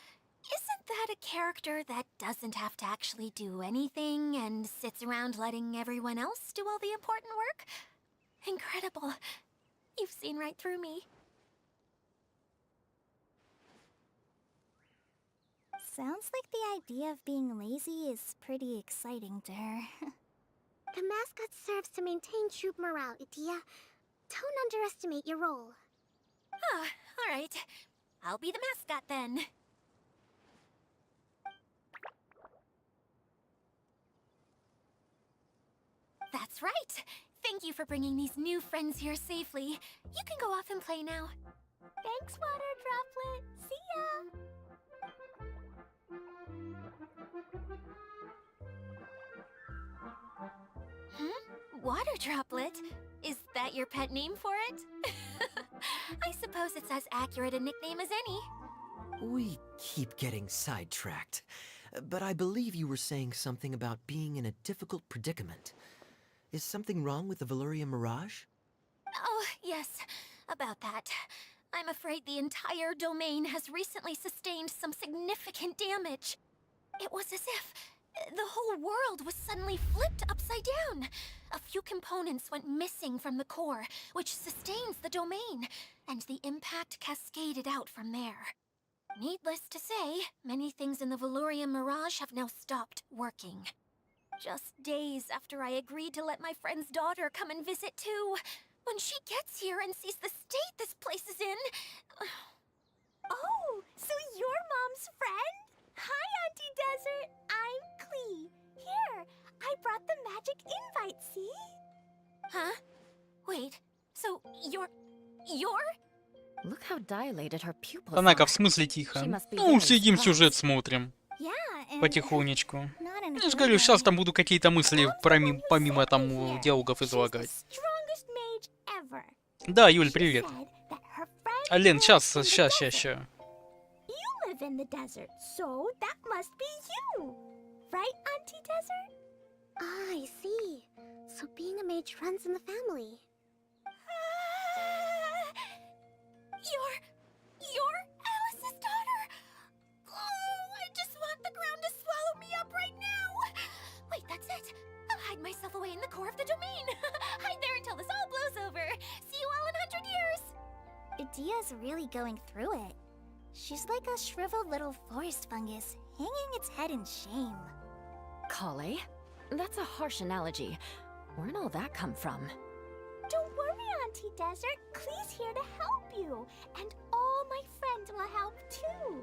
Isn't that a character that doesn't have to actually do anything and sits around letting everyone else do all the important work? Incredible. You've seen right through me. Sounds like the idea of being lazy is pretty exciting to her. The mascot serves to maintain troop morale, Adia. Don't underestimate your role. Ah, all right. I'll be the mascot then. That's right. Thank you for bringing these new friends here safely. You can go off and play now. Thanks, Water Droplet. See ya! Water Droplet? Is that your pet name for it? I suppose it's as accurate a nickname as any. We keep getting sidetracked, but I believe you were saying something about being in a difficult predicament. Is something wrong with the Valyria Mirage? Oh, yes, about that. I'm afraid the entire domain has recently sustained some significant damage. It was as if the whole world was suddenly flipped upside down. A few components went missing from the core, which sustains the domain, and the impact cascaded out from there. Needless to say, many things in the Valyria Mirage have now stopped working. Just days after I agreed to let my friend's daughter come and visit too. When she gets here and sees the state this place is in... Oh, so you're Mom's friend? Hi, Auntie Desert. I'm Klee. Here, I brought the magic invite, see? Huh? Wait, so you're... Look how dilated her pupils Танака, are. в смысле тихо? She must be Ну, very сидим, surprised. сюжет смотрим. Yeah, and Потихонечку. not in a Я же good говорю, сейчас way. там буду какие-то мысли Mom's the one who помимо sent me там here. диалогов She's излагать. the strongest mage ever. Да, Юль, She привет. said that her friend А, Лен, lives сейчас, in the сейчас, desert. сейчас. You live in the desert, so that must be you. Right, Auntie Desert? Ah, I see. So being a mage runs in the family. You're Alice's daughter? Oh, I just want the ground to swallow me up right now. Wait, that's it. I'll hide myself away in the core of the domain. Hide there until this all blows over. See you all in 100 years. Adia's really going through it. She's like a shriveled little forest fungus, hanging its head in shame. Kale? That's a harsh analogy. Where'd all that come from? Don't worry, Auntie Desert. Klee's here to help you. And all my friends will help too.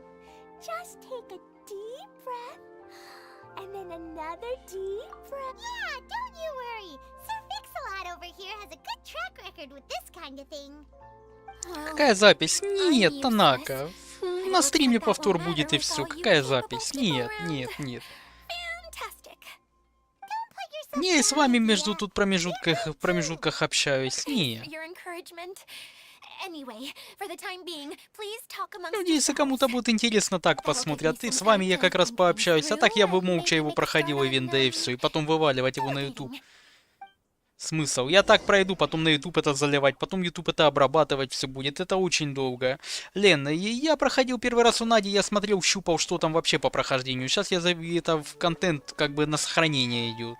Just take a deep breath. And then another deep breath. Yeah, don't you worry. Sir Fix-a-Lot over here has a good track record with this kind of thing. Какая запись? Нет, Танака. На стриме повтор будет и все. Какая запись? Нет, нет, нет. Fantastic. Не, с вами между тут промежутках общаюсь. Не. For your encouragement. Anyway, for the time being, please talk amongst Люди, если кому-то yourselves. будет интересно, так посмотрят. И с вами я как раз пообщаюсь. А так я бы молча его проходил и винда и все. И потом вываливать его на YouTube. Смысл? Я так пройду, потом на YouTube это заливать, потом YouTube это обрабатывать все будет. Это очень долго. Лен, я проходил первый раз у Нади, я смотрел, щупал, что там вообще по прохождению. Сейчас это в контент как бы на сохранение идет.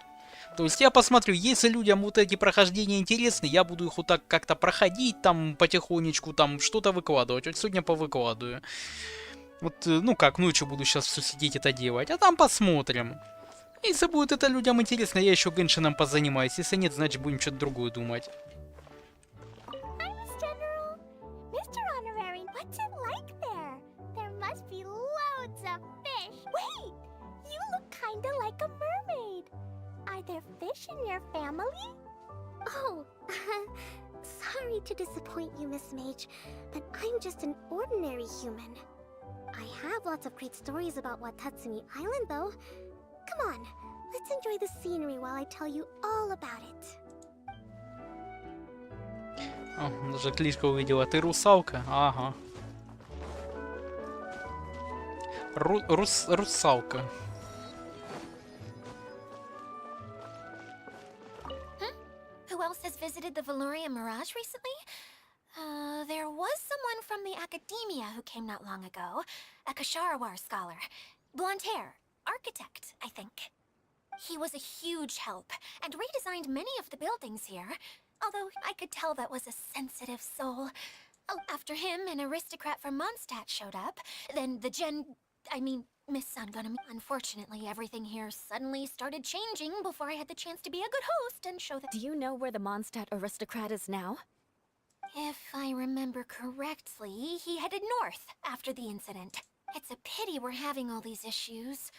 То есть я посмотрю, если людям вот эти прохождения интересны, я буду их вот так как-то проходить, там потихонечку, там что-то выкладывать. Вот сегодня повыкладываю. Вот, ну как, ночью буду сейчас все сидеть это делать, а там посмотрим. Если будет это людям интересно, я еще Геншином позанимаюсь. Если нет, значит будем что-то другое думать. Hi, Miss General. Mr. Honorary, what's it like there? There must be loads of fish in your family? Oh, sorry to disappoint you, Miss Mage, but I'm just an ordinary human. I have lots of great stories about Watatsumi Island, though. Come on, let's enjoy the scenery while I tell you all about it. О, даже кличка увидела. Ты русалка? Ага. Русалка. Who else has visited the Valoria Mirage recently? There was someone from the academia who came not long ago. A Kasharawar scholar. Blonde hair. Architect, I think. He was a huge help, and redesigned many of the buildings here. Although I could tell that was a sensitive soul. Oh, after him, an aristocrat from Mondstadt showed up. Then the Miss Sangonami. Unfortunately, everything here suddenly started changing before I had the chance to be a good host and show that. Do you know where the Mondstadt aristocrat is now? If I remember correctly, he headed north after the incident. It's a pity we're having all these issues.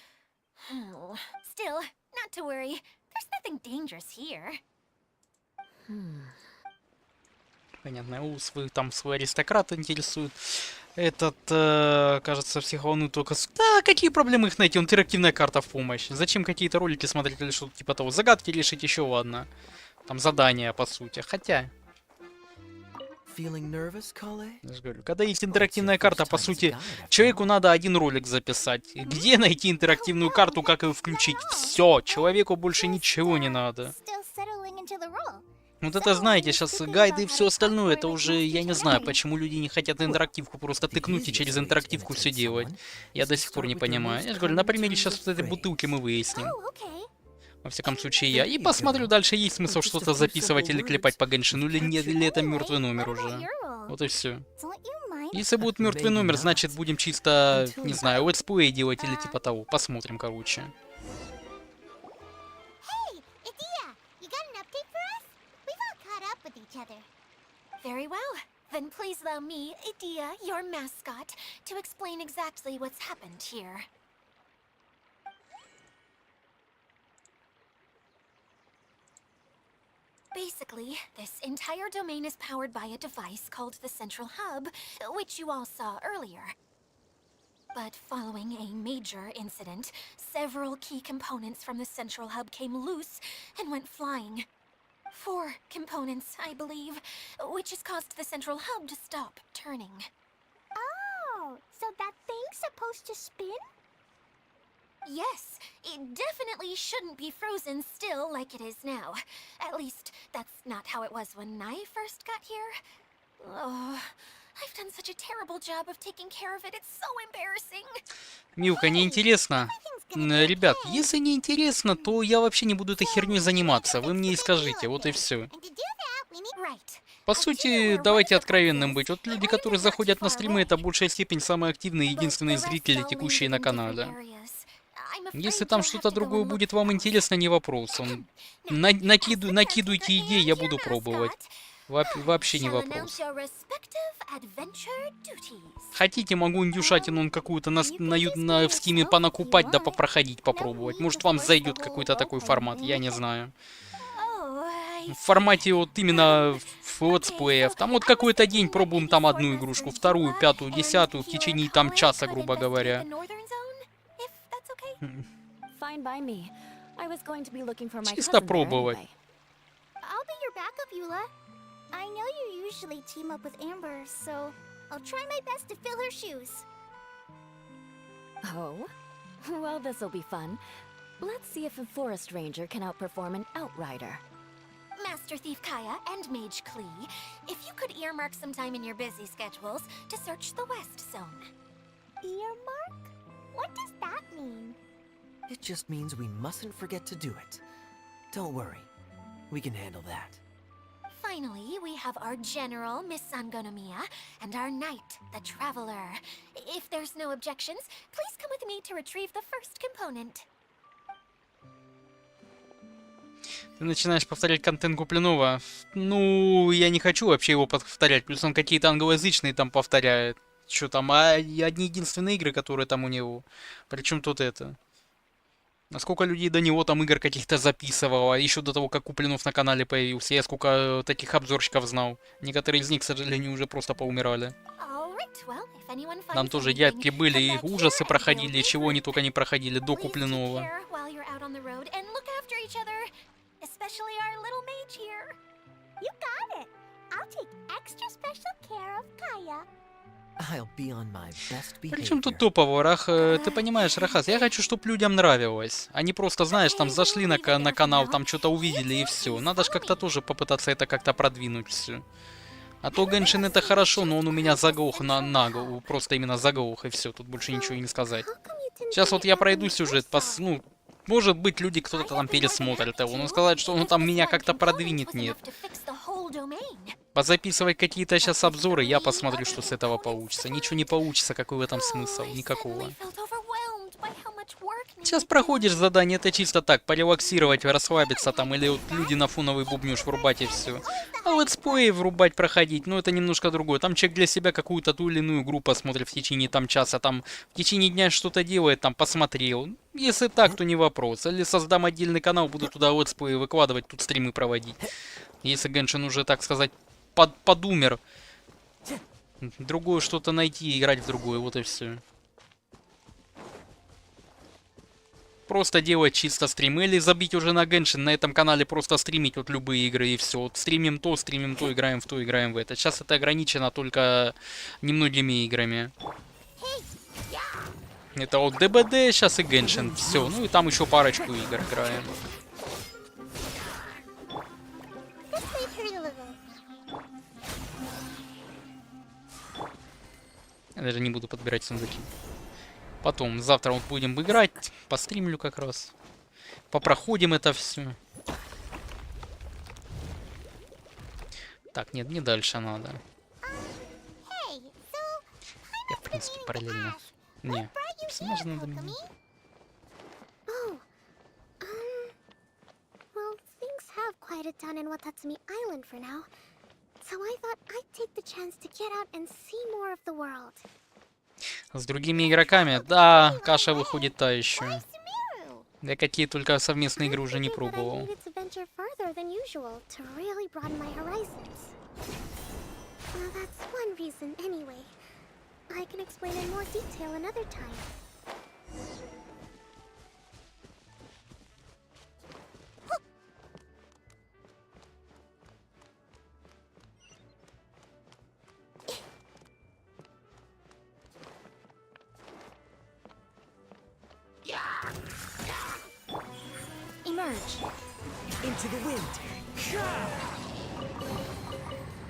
Still, not to worry. There's nothing dangerous here. Понятно. Там свой аристократ интересует. Этот, кажется, всех волнует только... Да, какие проблемы их найти? Интерактивная карта в помощь. Зачем какие-то ролики смотреть или что-то типа того? Загадки решить еще ладно. Там задания, по сути. Хотя... Я же говорю, когда есть интерактивная карта, по сути, человеку надо один ролик записать. Где найти интерактивную карту, как ее включить? Все, человеку больше ничего не надо. Вот это, знаете, сейчас гайды и все остальное, это уже, я не знаю, почему люди не хотят интерактивку просто тыкнуть и через интерактивку все делать. Я до сих пор не понимаю. Я же говорю, на примере сейчас вот этой бутылки мы выясним. Во всяком случае, я. И посмотрю дальше, есть смысл что-то записывать или клепать по Геншину, или нет, или это мертвый номер уже. Вот и все. Если будет мертвый номер, значит будем чисто, не знаю, летсплей делать или типа того. Посмотрим, короче. Very well. Then please allow me, Idia, your mascot, to explain exactly what's happened here. Basically, this entire domain is powered by a device called the Central Hub, which you all saw earlier. But following a major incident, several key components from the Central Hub came loose and went flying. 4 components, I believe, which has caused the Central Hub to stop turning. Oh, so that thing's supposed to spin? Yes, it definitely shouldn't be frozen still like it is now. At least, that's not how it was when I first got here. Oh, I've done such a terrible job of taking care of it, it's so embarrassing. Милка, неинтересно? Ребят, если не интересно, то я вообще не буду этой херней заниматься. Вы мне и скажите, вот и все. По сути, давайте откровенным быть. Вот люди, которые заходят на стримы, это в большей степени самые активные и единственные зрители, текущие на канале. Если там что-то другое будет вам интересно, не вопрос. Накидывайте идеи, я буду пробовать. Вообще не вопрос. Хотите, могу индюшатину какую-то в скиме понакупать, да попроходить, попробовать. Может, вам зайдет какой-то такой формат, я не знаю. В формате вот именно летсплеев. Там вот какой-то день пробуем там одну игрушку, вторую, пятую, десятую, в течение там часа, грубо говоря. Чисто пробовать. I know you usually team up with Amber, so I'll try my best to fill her shoes. Oh? Well, this'll be fun. Let's see if a forest ranger can outperform an outrider. Master Thief Kaya and Mage Klee, if you could earmark some time in your busy schedules to search the West Zone. Earmark? What does that mean? It just means we mustn't forget to do it. Don't worry, we can handle that. Finally, we have our general, Miss Sangonomiya, and our knight, the Traveler. If there's no objections, please come with me to retrieve the first component. Ты начинаешь повторять контент купленного. Ну, я не хочу вообще его повторять. Плюс он какие-то англоязычные там повторяет. Что там, одни единственные игры, которые там у него. Причем тут это. А сколько людей до него там игр каких-то записывало, еще до того, как Куплинов на канале появился. Я сколько таких обзорщиков знал. Некоторые из них, к сожалению, уже просто поумирали. Там тоже дядьки были, и ужасы проходили, и чего они только не проходили до Куплинова. I'll be on my best Причем тут behavior. топово, ты понимаешь, Рахас, я хочу, чтобы людям нравилось. Они просто, знаешь, там зашли на канал, там что-то увидели и все. Надо же как-то тоже попытаться это как-то продвинуть все. А то Геншин это хорошо, но он у меня заглох на голову, просто именно заглох и все, тут больше ничего и не сказать. Сейчас вот я пройду сюжет, ну, может быть люди кто-то там пересмотрит его, но сказать, что он там меня как-то продвинет, нет. Позаписывать какие-то сейчас обзоры, я посмотрю, что с этого получится. Ничего не получится, какой в этом смысл, никакого. Сейчас проходишь задание, это чисто так, порелаксировать, расслабиться там, или вот люди на фоновый бубнёж врубать и все. А летсплей врубать, проходить, ну это немножко другое. Там человек для себя какую-то ту или иную игру посмотрит в течение там часа, там в течение дня что-то делает, там посмотрел. Если так, то не вопрос. Или создам отдельный канал, буду туда летсплей выкладывать, тут стримы проводить. Если Геншин уже, так сказать, подумер. Другое что-то найти, играть в другое, вот и все. Просто делать чисто стримы или забить уже на Геншин, на этом канале просто стримить вот любые игры и все. Вот стримим то, играем в то, играем в это. Сейчас это ограничено только немногими играми. Это вот ДБД, сейчас и Геншин, все. Ну и там еще парочку игр играем. Я даже не буду подбирать сундуки. Потом, завтра вот будем играть, постримлю как раз. Попроходим это все. Так, нет, не дальше надо. Я, в принципе, параллельно. Не, персонажа надо менять. Well, things have quieted down in Watatsumi Island for now. So I thought I'd take the chance to get out and see more of the world. С другими игроками? Да, каша выходит та еще. Я какие только совместные игры уже не пробовал. Emerge. Into the wind.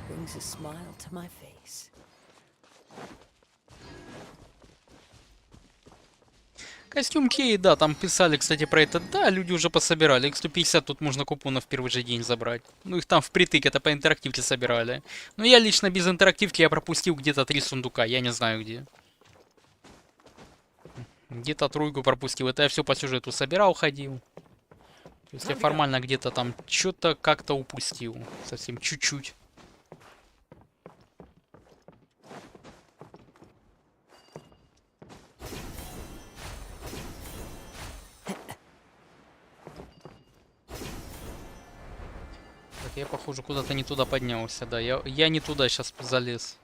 Brings a smile to my face. Костюм Кей, да, там писали, кстати, про это. Да, люди уже пособирали. Их 150 тут можно купонов в первый же день забрать. Ну, их там впритык, это по интерактивке собирали. Но я лично без интерактивки я пропустил где-то 3 сундука, я не знаю где. Где-то тройку пропустил. Это я все по сюжету собирал, ходил. То есть я формально где-то там что-то как-то упустил. Совсем чуть-чуть. Так, я, похоже, куда-то не туда поднялся, да. Я не туда сейчас залез.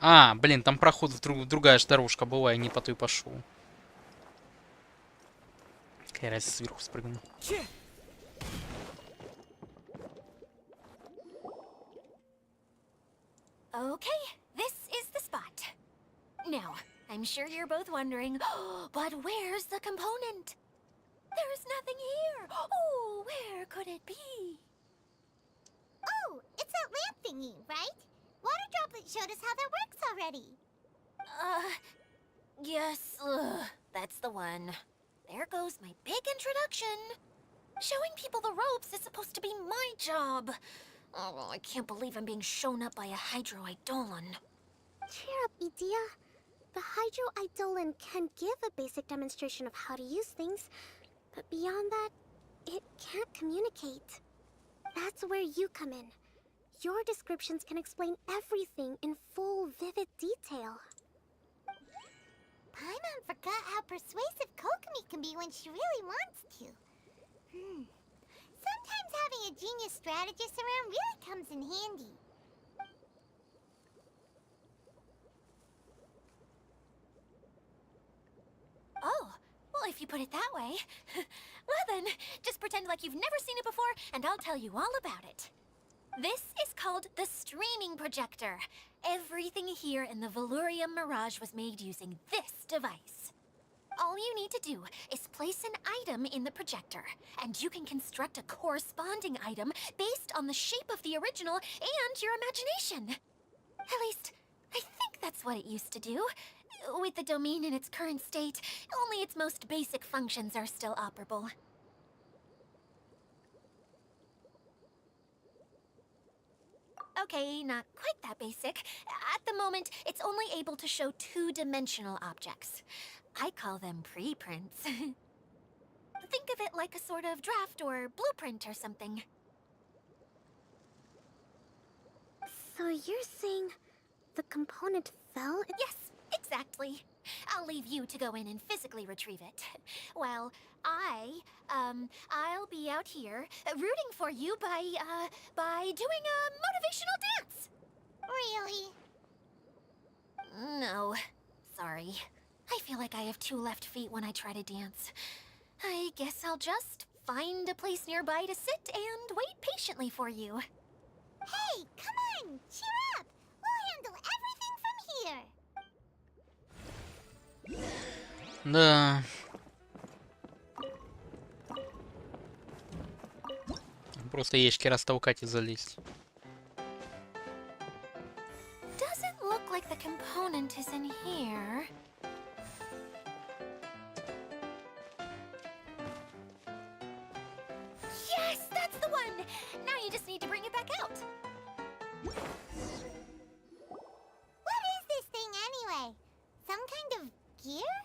А, блин, там проход в другая же дорожка была, я не по той пошел. Какая разница, сверху спрыгнул. Okay, this is the spot. Now, I'm sure you're both wondering, but where's the component? There's nothing here. Oh, where could it be? Oh, it's that lamp thingy, right? Water Droplet showed us how that works already. Yes, that's the one. There goes my big introduction. Showing people the ropes is supposed to be my job. Oh, well, I can't believe I'm being shown up by a Hydro Eidolon. Cheer up, Edea. The Hydro Eidolon can give a basic demonstration of how to use things, but beyond that, it can't communicate. That's where you come in. Your descriptions can explain everything in full, vivid detail. Paimon forgot how persuasive Kokomi can be when she really wants to. Sometimes having a genius strategist around really comes in handy. Oh, well, if you put it that way. Well then, just pretend like you've never seen it before, and I'll tell you all about it. This is called the streaming projector. Everything here in the Valurium Mirage was made using this device. All you need to do is place an item in the projector, and you can construct a corresponding item based on the shape of the original and your imagination. At least, I think that's what it used to do. With the domain in its current state, only its most basic functions are still operable. Okay, not quite that basic. At the moment, it's only able to show two-dimensional objects. I call them preprints. Think of it like a sort of draft or blueprint or something. So you're saying the component fell? Yes, exactly. I'll leave you to go in and physically retrieve it. Well, I'll be out here rooting for you by doing a motivational dance. Really? No, sorry. I feel like I have two left feet when I try to dance. I guess I'll just find a place nearby to sit and wait patiently for you. Hey, come on! Cheer up! We'll handle everything from here! Да. Просто ящики растолкать и залезть. Doesn't look like the component is in here. Yes, that's the one! Now you just need to bring it back out. What is this thing anyway? Some kind of gear?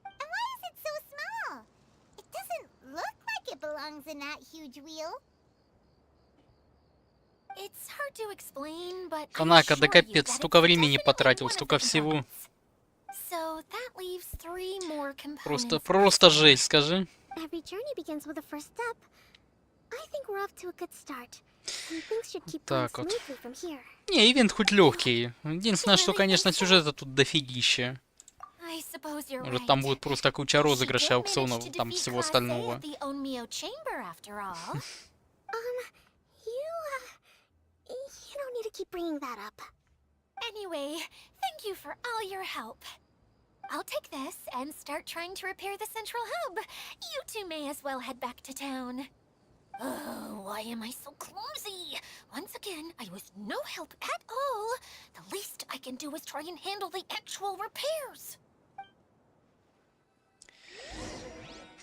And why is it so small? It doesn't look like it belongs in that huge wheel. It's hard to explain, but Ханака, да капец, столько времени потратил, столько всего. So that leaves 3 more components. Просто жесть, скажи. Every journey begins with a first step. I think we're off to a good start. And things should keep going Так вот. smoothly from here. Не, ивент хоть легкий. Единственное, что, конечно, сюжета тут дофигища. I suppose you're Может, right. там будет просто куча розыгрышей, She did manage аукционов, to там defeat всего Class A остального. at the Onmyo Chamber, after all. You don't need to keep bringing that up. Anyway, thank you for all your help. I'll take this and start trying to repair the central hub. You two may as well head back to town. Oh, why am I so clumsy? Once again, I was no help at all. The least I can do is try and handle the actual repairs.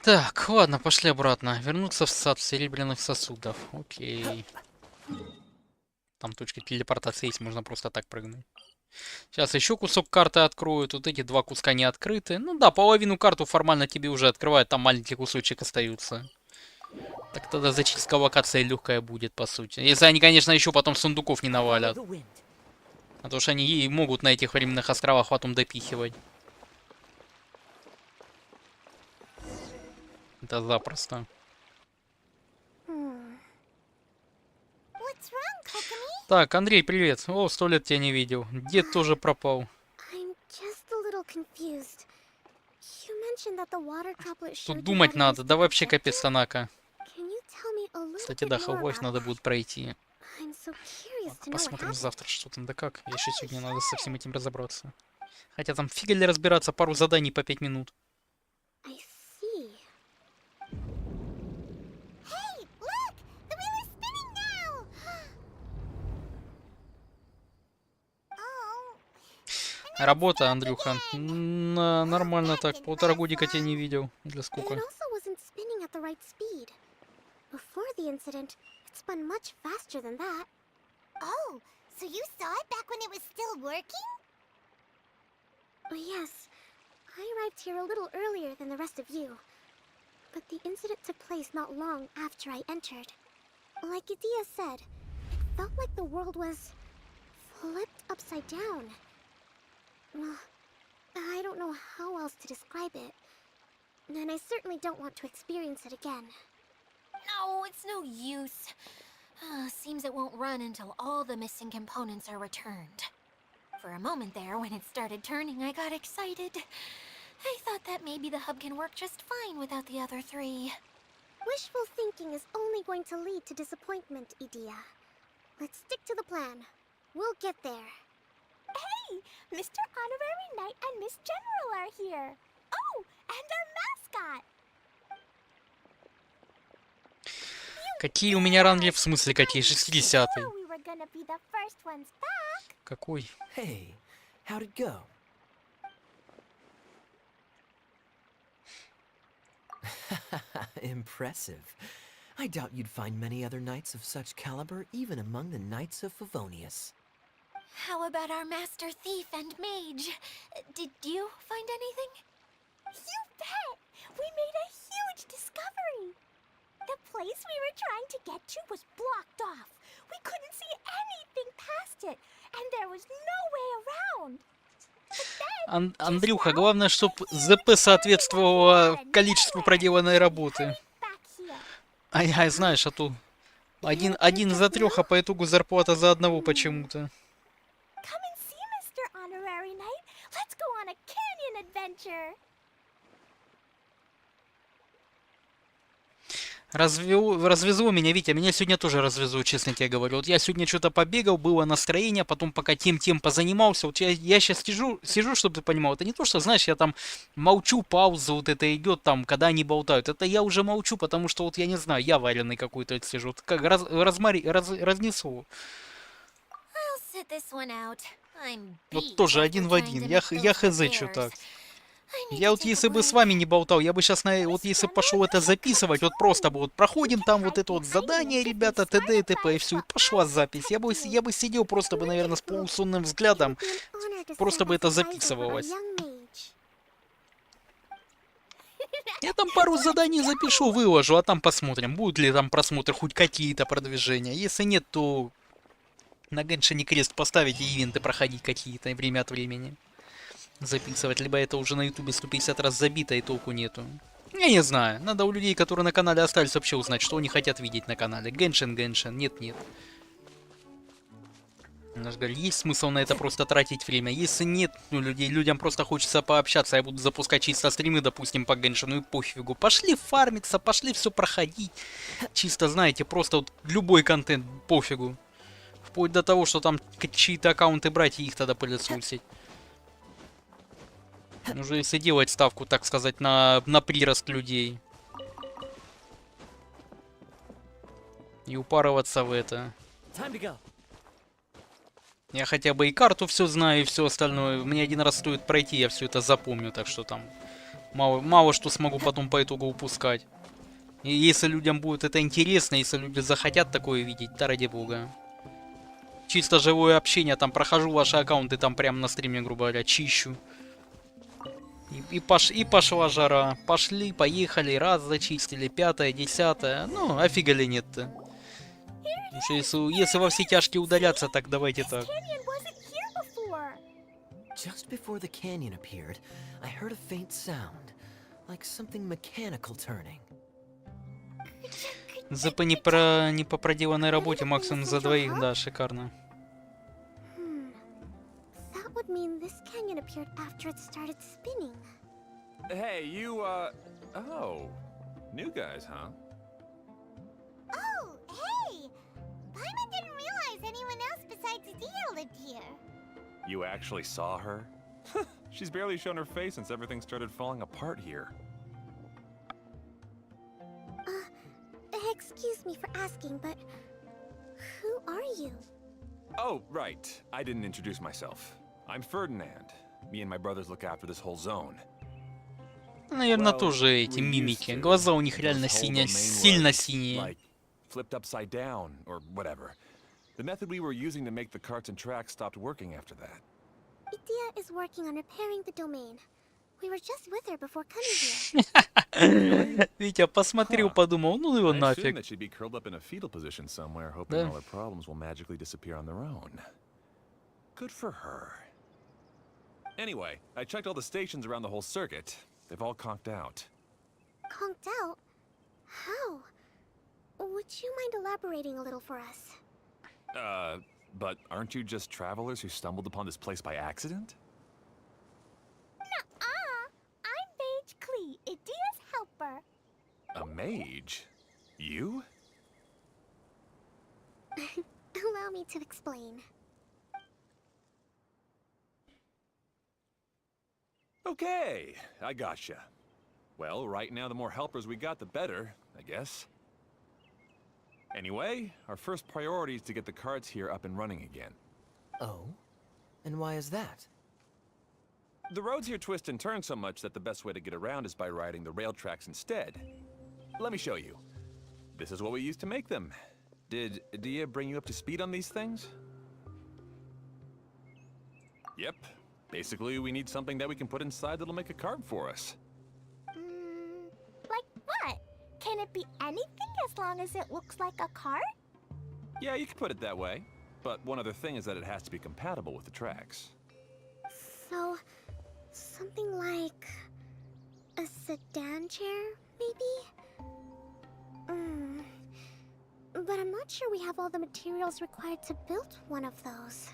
Так, ладно, пошли обратно. Вернуться в сад серебряных сосудов. Окей. Там точка телепортации есть, можно просто так прыгнуть. Сейчас еще кусок карты откроют. Вот эти 2 куска не открыты. Ну да, половину карту формально тебе уже открывают. Там маленький кусочек остается. Так тогда зачистка локации легкая будет, по сути. Если они, конечно, еще потом сундуков не навалят. А то что они и могут на этих временных островах потом допихивать. Это запросто. What's wrong, Kokomi? Так, Андрей, привет. О, 100 лет тебя не видел. Дед тоже пропал. I'm just a little confused. You mentioned that the water droplet showed Тут you думать how to надо. use Да the вообще projector? капец, Танака. Can you tell me a little Кстати, bit да, more Хеллбойс about надо that? будет пройти. I'm so curious Ладно, to know what посмотрим happened. завтра, что там да как. Еще сегодня надо со всем этим разобраться. Хотя там фига ли разбираться, пару заданий по 5 минут. I see. Hey, look! The wheel is spinning now! Oh. Работа, Андрюха. Нормально так. 1,5 годика тебя не видел. Для It скука. also wasn't spinning at the right speed. Before the incident, it spun much faster than that. Oh, so you saw it back when it was still working? Yes, I arrived here a little earlier than the rest of you. But the incident took place not long after I entered. Like Idia said, it felt like the world was flipped upside down. I don't know how else to describe it. And I certainly don't want to experience it again. No, it's no use. Seems it won't run until all the missing components are returned. For a moment there, when it started turning, I got excited. I thought that maybe the hub can work just fine without the other three. Wishful thinking is only going to lead to disappointment, Idea. Let's stick to the plan. We'll get there. Hey, Mr. Honorary Knight and Miss General are here. Oh, and our mascot. Какие у меня ранги, в смысле какие? 60-й. We were gonna be the first ones back. Какой? Hey, how'd it go? Impressive. I doubt you'd find many other knights of such caliber even among the knights of Favonius. How about our master thief and mage? Did you find anything? You bet! We made a huge discovery. The place we were trying to get to was blocked off. We couldn't see anything past it, and there was no way around. Андрюха, главное, чтобы ЗП соответствовало количеству проделанной работы. Ай, знаешь, а то один за трех, а по итогу зарплата за одного почему-то. Come and see, Mr. Honorary Knight. Let's go on a canyon adventure. Развезло меня, Витя, меня сегодня тоже развезло, честно тебе говорю. Вот я сегодня что-то побегал, было настроение, потом пока тем позанимался. Вот я сейчас сижу, чтобы ты понимал, это не то, что, знаешь, я там молчу, пауза вот это идет, там, когда они болтают. Это я уже молчу, потому что вот я не знаю, я вареный какой-то сижу. Вот как разнесу. Вот тоже один в один, я хз, что так. Я вот если бы с вами не болтал, я бы сейчас, вот если бы пошел это записывать, вот просто бы вот проходим там вот это вот задание, ребята, т.д. и т.п. и все, и пошла запись. Я бы сидел просто бы, наверное, с полусонным взглядом, просто бы это записывалось. Я там пару заданий запишу, выложу, а там посмотрим, будут ли там просмотры, хоть какие-то продвижения. Если нет, то на Геншине крест поставить и ивенты проходить какие-то время от времени. Записывать, либо это уже на ютубе 150 раз забито и толку нету. Я не знаю, надо у людей, которые на канале остались, вообще узнать, что они хотят видеть на канале. Геншин, нет. Есть смысл на это просто тратить время. Если нет, людям просто хочется пообщаться, я буду запускать чисто стримы, допустим, по Геншину и пофигу. Пошли фармиться, пошли все проходить. Чисто, знаете, просто вот любой контент, пофигу. Вплоть до того, что там чьи-то аккаунты брать и их тогда пылесосить. Уже если делать ставку, так сказать, на прирост людей. И упарываться в это. Я хотя бы и карту все знаю, и все остальное. Мне один раз стоит пройти, я все это запомню, так что там мало что смогу потом по итогу упускать. И если людям будет это интересно, если люди захотят такое видеть, да ради бога. Чисто живое общение, там прохожу ваши аккаунты, там прямо на стриме, грубо говоря, чищу. И пошла жара. Пошли, поехали, раз зачистили, 5-е, 10-е. Ну, офига ли нет-то. Если во все тяжкие удаляться, так давайте так. Just before the canyon appeared, I heard a faint sound, like something mechanical turning. ЗП не по проделанной работе, максимум за двоих, да, шикарно. That would mean this canyon appeared after it started spinning. Hey, you, oh. New guys, huh? Oh, hey! Paimon didn't realize anyone else besides Adia lived here. You actually saw her? She's barely shown her face since everything started falling apart here. Excuse me for asking, but who are you? Oh, right. I didn't introduce myself. I'm Ferdinand. Me and my brothers look after this whole zone. Наверное, тоже эти мимики. Глаза у них реально сильно синие. Like flipped upside down or whatever. The method we were using to make the carts and tracks stopped working after that. Idea is working on repairing the domain. We were just with her before coming here. Витя посмотрел, подумал, ну его I assume нафиг. that she'd be curled up in a fetal position somewhere, hoping all her problems will magically disappear on their own. Good for her. Anyway, I checked all the stations around the whole circuit. They've all conked out. Conked out? How? Would you mind elaborating a little for us? But aren't you just travelers who stumbled upon this place by accident? Nuh-uh. I'm Mage Klee, Idia's helper. A mage? You? Allow me to explain. Okay, I gotcha. Well, right now the more helpers we got, the better, I guess. Anyway, our first priority is to get the carts here up and running again. Oh? And why is that? The roads here twist and turn so much that the best way to get around is by riding the rail tracks instead. Let me show you. This is what we used to make them. Did Idia bring you up to speed on these things? Yep. Basically, we need something that we can put inside that'll make a cart for us. Like what? Can it be anything as long as it looks like a cart? Yeah, you could put it that way. But one other thing is that it has to be compatible with the tracks. So, something like a sedan chair, maybe? But I'm not sure we have all the materials required to build one of those.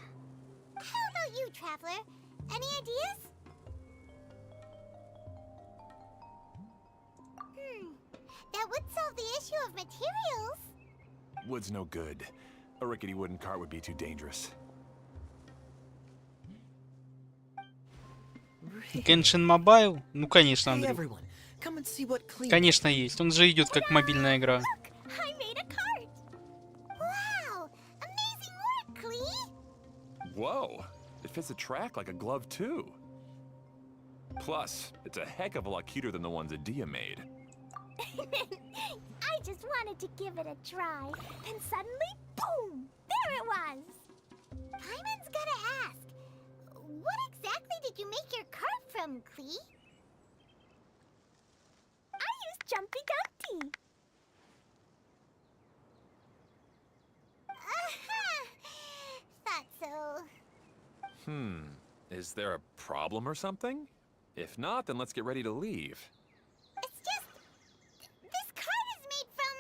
How about you, Traveler? Any ideas? That would solve the issue of materials. Wood's no good. A rickety wooden cart would be too dangerous. Genshin Mobile? Ну, конечно, Hey Андрей. everyone, come and see what Klee Конечно, есть. Он же идет как мобильная игра. Look, I made a cart. Wow! Amazing work, Klee! Whoa! It fits the track like a glove, too. Plus, it's a heck of a lot cuter than the ones Idia made. I just wanted to give it a try, and suddenly, boom! There it was! Paimon's gotta ask, what exactly did you make your cart from, Klee? I used Jumpy Dumpty. Thought so. Is there a problem or something? If not, then let's get ready to leave. It's just... this cart is made from,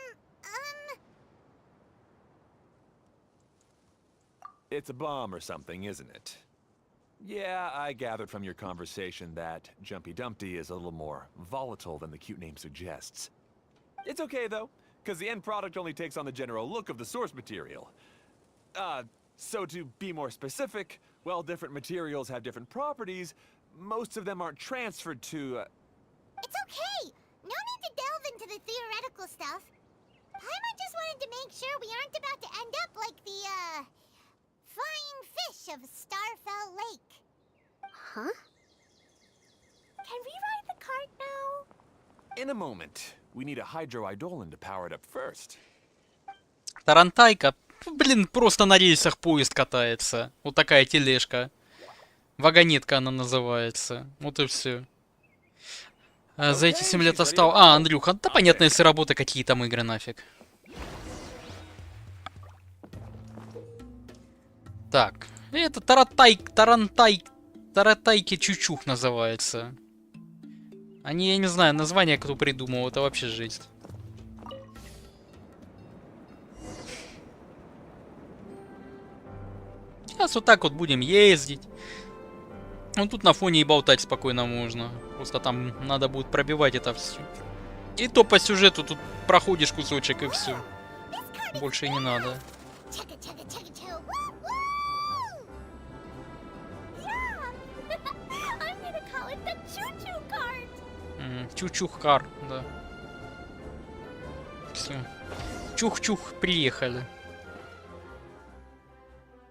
It's a bomb or something, isn't it? Yeah, I gathered from your conversation that Jumpy Dumpty is a little more volatile than the cute name suggests. It's okay, though, because the end product only takes on the general look of the source material. So to be more specific, while different materials have different properties, most of them aren't transferred to, It's okay! No need to delve into the theoretical stuff. Paimon just wanted to make sure we aren't about to end up like the, flying fish of Starfell Lake. Huh? Can we ride the cart now? In a moment. We need a hydroidolin to power it up first. Тарантайка. Блин, просто на рельсах поезд катается. Вот такая тележка. Вагонетка она называется. Вот и все. За эти 7 лет осталось... Андрюха, да понятно, если работы какие там игры нафиг. Так. Это Таратайки Чучух называется. Они, я не знаю, название кто придумал, это вообще жесть. Сейчас вот так вот будем ездить. Вот тут на фоне и болтать спокойно можно. Просто там надо будет пробивать это все. И то по сюжету тут проходишь кусочек и все. Больше и не надо. I'm gonna call it the choo-choo cart. Чух-чух-кар, да. Все. Чух-чух, приехали.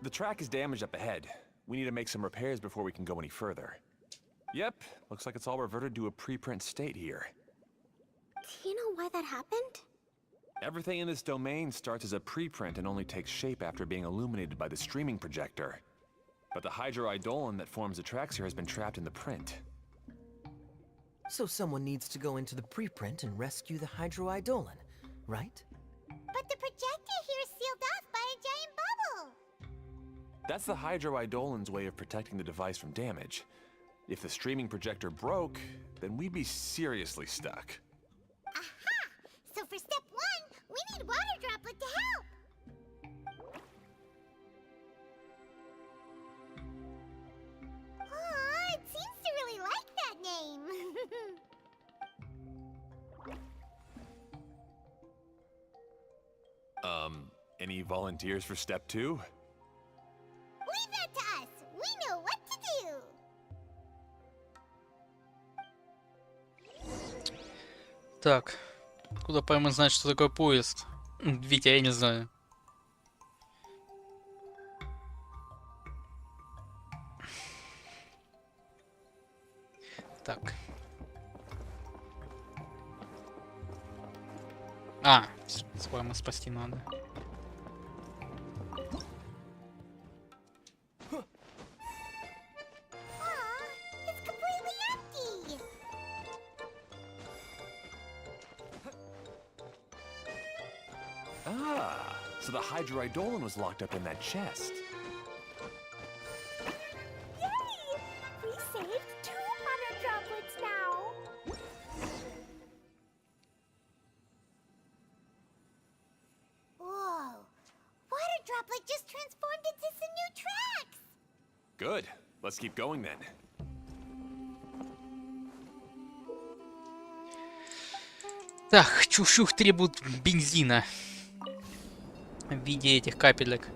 The track is damaged up ahead. We need to make some repairs before we can go any further. Yep, looks like it's all reverted to a preprint state here. Do you know why that happened? Everything in this domain starts as a preprint and only takes shape after being illuminated by the streaming projector. But the hydroidolin that forms the tracks here has been trapped in the print. So someone needs to go into the preprint and rescue the hydroidolin, right? But the projector here is sealed off by a giant bubble. That's the hydroidolin's way of protecting the device from damage. If the streaming projector broke, then we'd be seriously stuck. Aha! So for step 1, we need water droplet to help. Oh, it seems to really like that name. Any volunteers for step 2? Leave that to us. We know what to do. Так. Откуда поймать знать, что такое поезд? Витя, я не знаю. Так. А, с вами спасти надо. Aw, it's completely empty. Ah, so the hydroidolin was locked up in that chest. Yay! We saved 2 water droplets now. Whoa. Water droplet just transformed into some new tracks. Good. Let's keep going then. Так, чух-чух требует бензина. В виде этих капелек.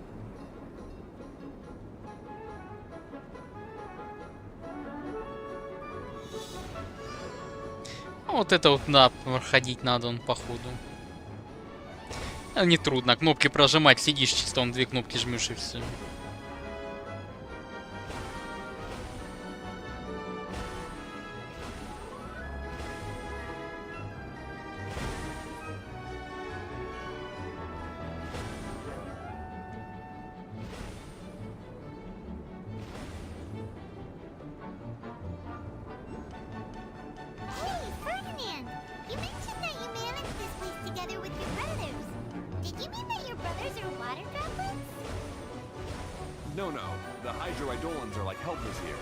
Вот это вот проходить надо он походу. Не трудно, кнопки прожимать, сидишь чисто, он 2 кнопки жмешь и все. Hey, Ferdinand! You mentioned that you managed this place together with your brothers. Did you mean that your brothers are water droplets? No, the hydroidolins are like helpers here.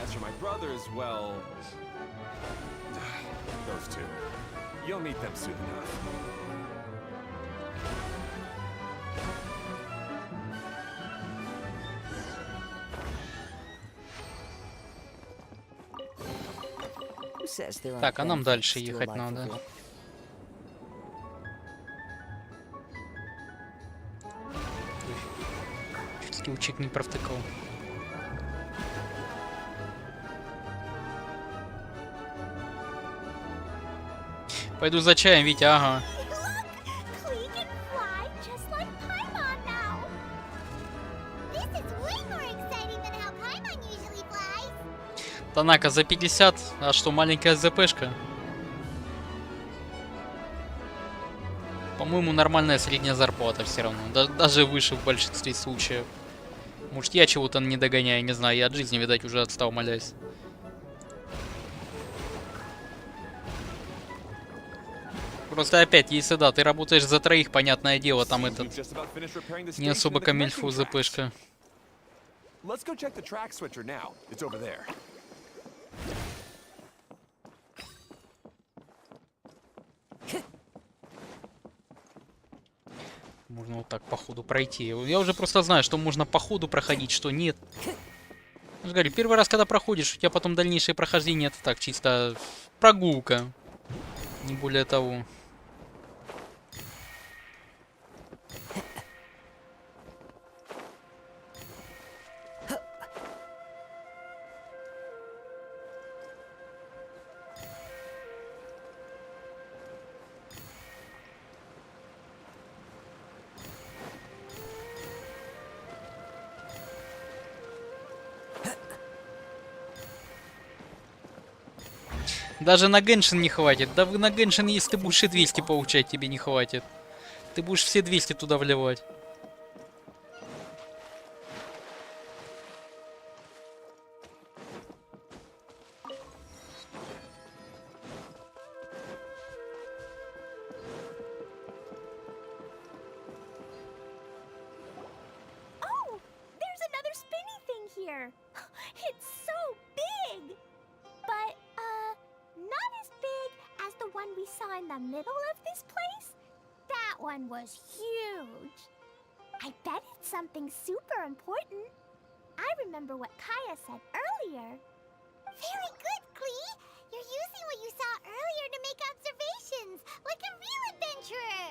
As for my brothers, well... those 2. You'll meet them soon enough. Who says there Так, aren't а нам benefits дальше to a ехать life of надо. real- Чуть скиллчик не провтыкал. Пойду за чаем, Витя, ага. Look! Klee can fly just like Paimon now. This is way more exciting than how Paimon usually flies. Танака за 50, а что, маленькая ЗПшка? По-моему, нормальная средняя зарплата все равно. Даже выше в большинстве случаев. Может, я чего-то не догоняю, не знаю. Я от жизни, видать, уже отстал, молясь. Просто опять, если да, ты работаешь за 3, понятное дело, там этот We've just about finished repairing the не station особо of the камильфу connecting tracks. ЗПшка. Let's go check the track switcher now. It's over there. Можно вот так по ходу пройти. Я уже просто знаю, что можно по ходу проходить, что нет. Я же говорю, первый раз, когда проходишь, у тебя потом дальнейшее прохождение, это так, чисто прогулка. Не более того. Даже на Геншин не хватит. Да вы на Геншин, если ты будешь и 200 получать, тебе не хватит. Ты будешь все 200 туда вливать. Oh, there's find the middle of this place? That one was huge. I bet it's something super important. I remember what Kaya said earlier. Very good, Klee! You're using what you saw earlier to make observations, like a real adventurer!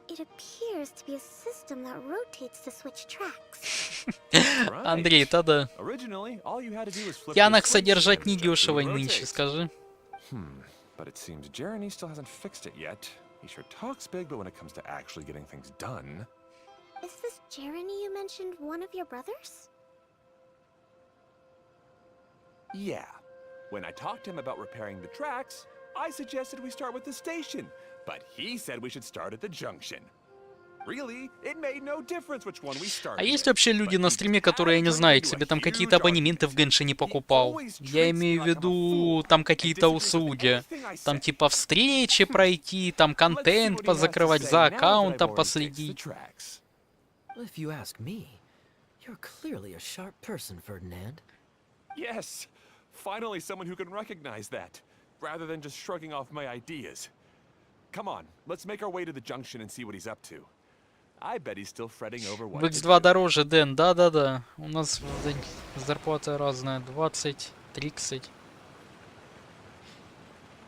It appears to be a system that rotates to switch tracks. Андрей, да-да. Originally, all you had to do was flip Янок the switch содержать and it недешево just нынче, rotates. скажи. But it seems Jeremy still hasn't fixed it yet. He sure talks big, but when it comes to actually getting things done... Is this Jeremy you mentioned one of your brothers? Yeah. When I talked to him about repairing the tracks, I suggested we start with the station. But he said we should start at the junction. Really, it made no difference which one we started А есть with. вообще люди But на he стриме, которые, я не had знаю, turned into себе a там huge какие-то абонементы в argument. Геншине He покупал? always Я treats имею me в like I'm a виду fool там and какие-то disagrees with услуги. anything I Там say. типа встречи пройти, там Let's see контент what he has to позакрывать, say за now that I've аккаунтом already fixed the последить. tracks. If you ask me, you're clearly a sharp person, Ferdinand. Yes, finally someone who can recognize that, rather than just shrugging off my ideas. Come on, let's make our way to the junction and see what he's up to. I bet he's still fretting over В what to X2 do. дороже, Дэн, да-да-да. У нас зарплата разная, 20, 30.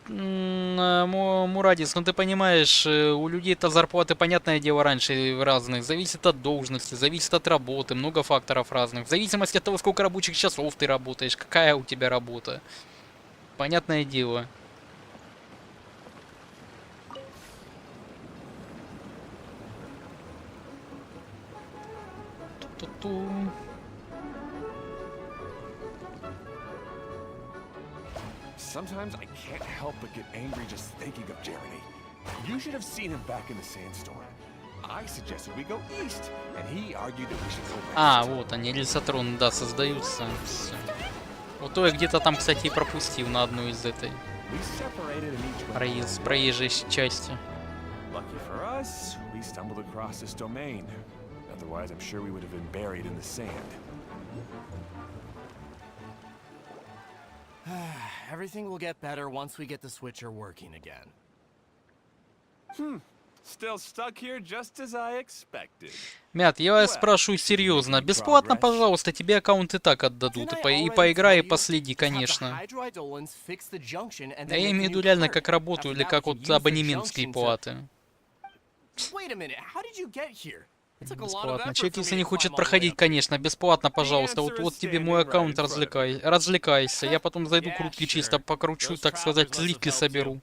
Мурадис, ну ты понимаешь, у людей-то зарплаты, понятное дело, раньше разных. Зависит от должности, зависит от работы, много факторов разных. В зависимости от того, сколько рабочих часов ты работаешь, какая у тебя работа. Понятное дело. Ту-ту-ту. Sometimes I can't help but get angry just thinking of Jeremy. You should have seen him back in the sandstorm. I suggested we go east, and he argued that we should go west. А, вот они, рельсотроны, да, создаются. Всё. Вот то я где-то там, кстати, и пропустил на одну из этой We separated and each went home. проезжей части. Lucky for us, we stumbled across this domain. Otherwise, I'm sure we would have been buried in the sand. Everything will get better once we get the switcher working again. Still stuck here just as I expected. Мят, я спрашиваю серьезно. Бесплатно, пожалуйста, тебе аккаунт и так отдадут. И поиграй, и последи, конечно. Да я имею в виду реально как работу или как вот абонементские платы. Бесплатно. Человек, если не хочет проходить, конечно, бесплатно, пожалуйста. Вот тебе мой аккаунт, развлекайся. Я потом зайду крутки чисто покручу, так сказать, лики соберу.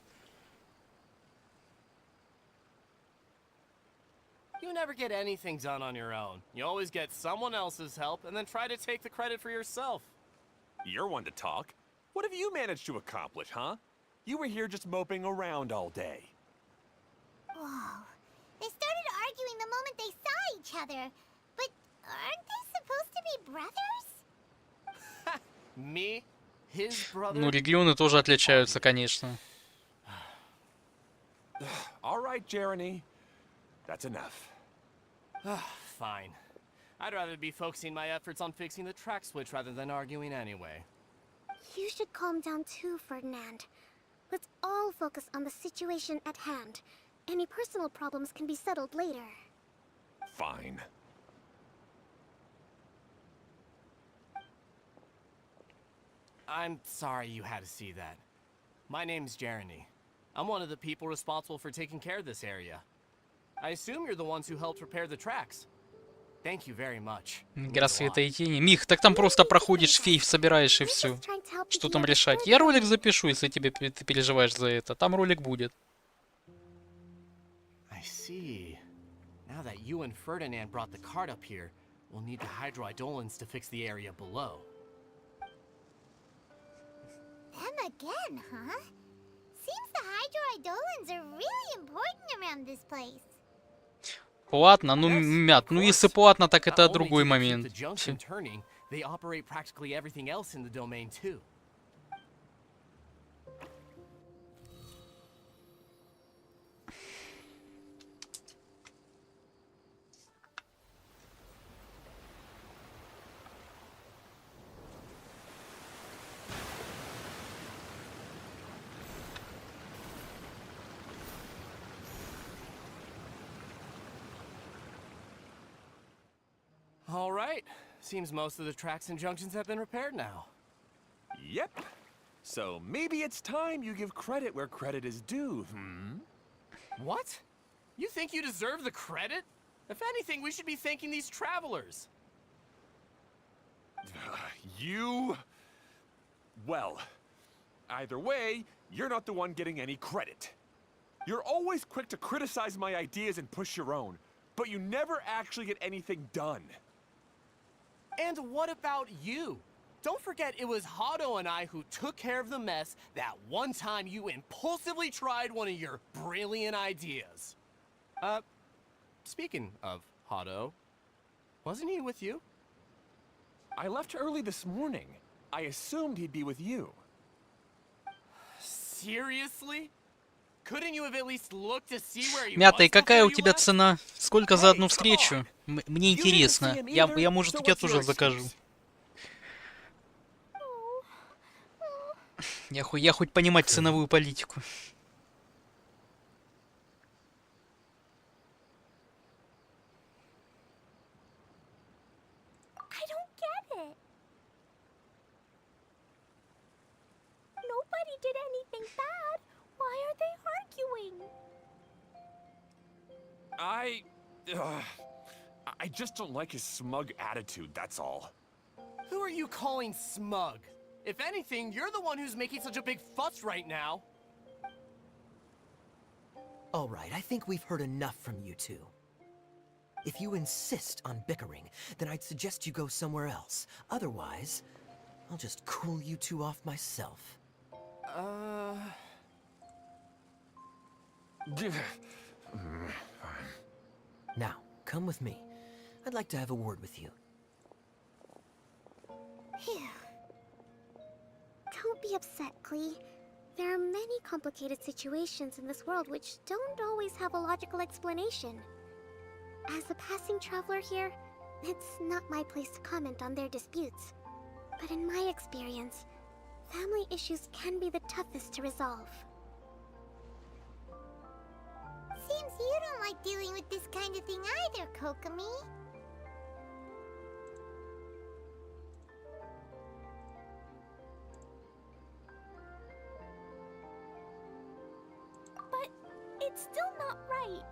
You never get anything done on your own. You always get someone else's help and then try to take the credit for yourself. You're one to talk. What have you managed to accomplish, huh? You were here just moping around all day. Whoa. They started arguing the moment they saw each other. But aren't they supposed to be brothers? Me? His brother? Ну, регионы тоже отличаются, конечно. All right, Jeremy. That's enough. Fine. I'd rather be focusing my efforts on fixing the track switch rather than arguing anyway. You should calm down too, Ferdinand. Let's all focus on the situation at hand. Any personal problems can be settled later. Fine. I'm sorry you had to see that. My name's Jeremy. I'm one of the people responsible for taking care of this area. I assume you're the ones who helped repair the tracks. Thank you very much. Игра света и тени. Мих, так там просто проходишь, фейв собираешь и все. Что там решать? Я ролик запишу, если ты переживаешь за это. Там ролик будет. I see. Now that you and Ferdinand brought the cart up here, we'll need the hydroidolins to fix the area below. Them again, huh? Seems the hydroidolins are really important around this place. Платно? Ну, Мят, ну если платно, так это другой момент. They operate practically everything else in the domain too. right. Seems most of the tracks and junctions have been repaired now. Yep. So maybe it's time you give credit where credit is due, hmm? What? You think you deserve the credit? If anything, we should be thanking these travelers. You... Well, either way, you're not the one getting any credit. You're always quick to criticize my ideas and push your own, but you never actually get anything done. And what about you? Don't forget it was Hado and I who took care of the mess that one time you impulsively tried one of your brilliant ideas. Speaking of Hado, wasn't he with you? I left early this morning. I assumed he'd be with you. Seriously? Couldn't you have at least looked to see where he Мята, и was какая before у you тебя left? цена? Сколько за одну Hey, come встречу? on. Мне You didn't see интересно. him Я, either, может, so у тебя what's your тоже закажу. excuse? Я хоть понимать ценовую политику. I don't get it. Nobody did anything bad. Why are they arguing? I just don't like his smug attitude, that's all. Who are you calling smug? If anything, you're the one who's making such a big fuss right now. All right, I think we've heard enough from you two. If you insist on bickering, then I'd suggest you go somewhere else. Otherwise, I'll just cool you two off myself. Now, come with me. I'd like to have a word with you. Phew. Don't be upset, Klee. There are many complicated situations in this world which don't always have a logical explanation. As a passing traveler here, it's not my place to comment on their disputes. But in my experience, family issues can be the toughest to resolve. Seems you don't like dealing with this kind of thing either, Kokomi. But it's still not right.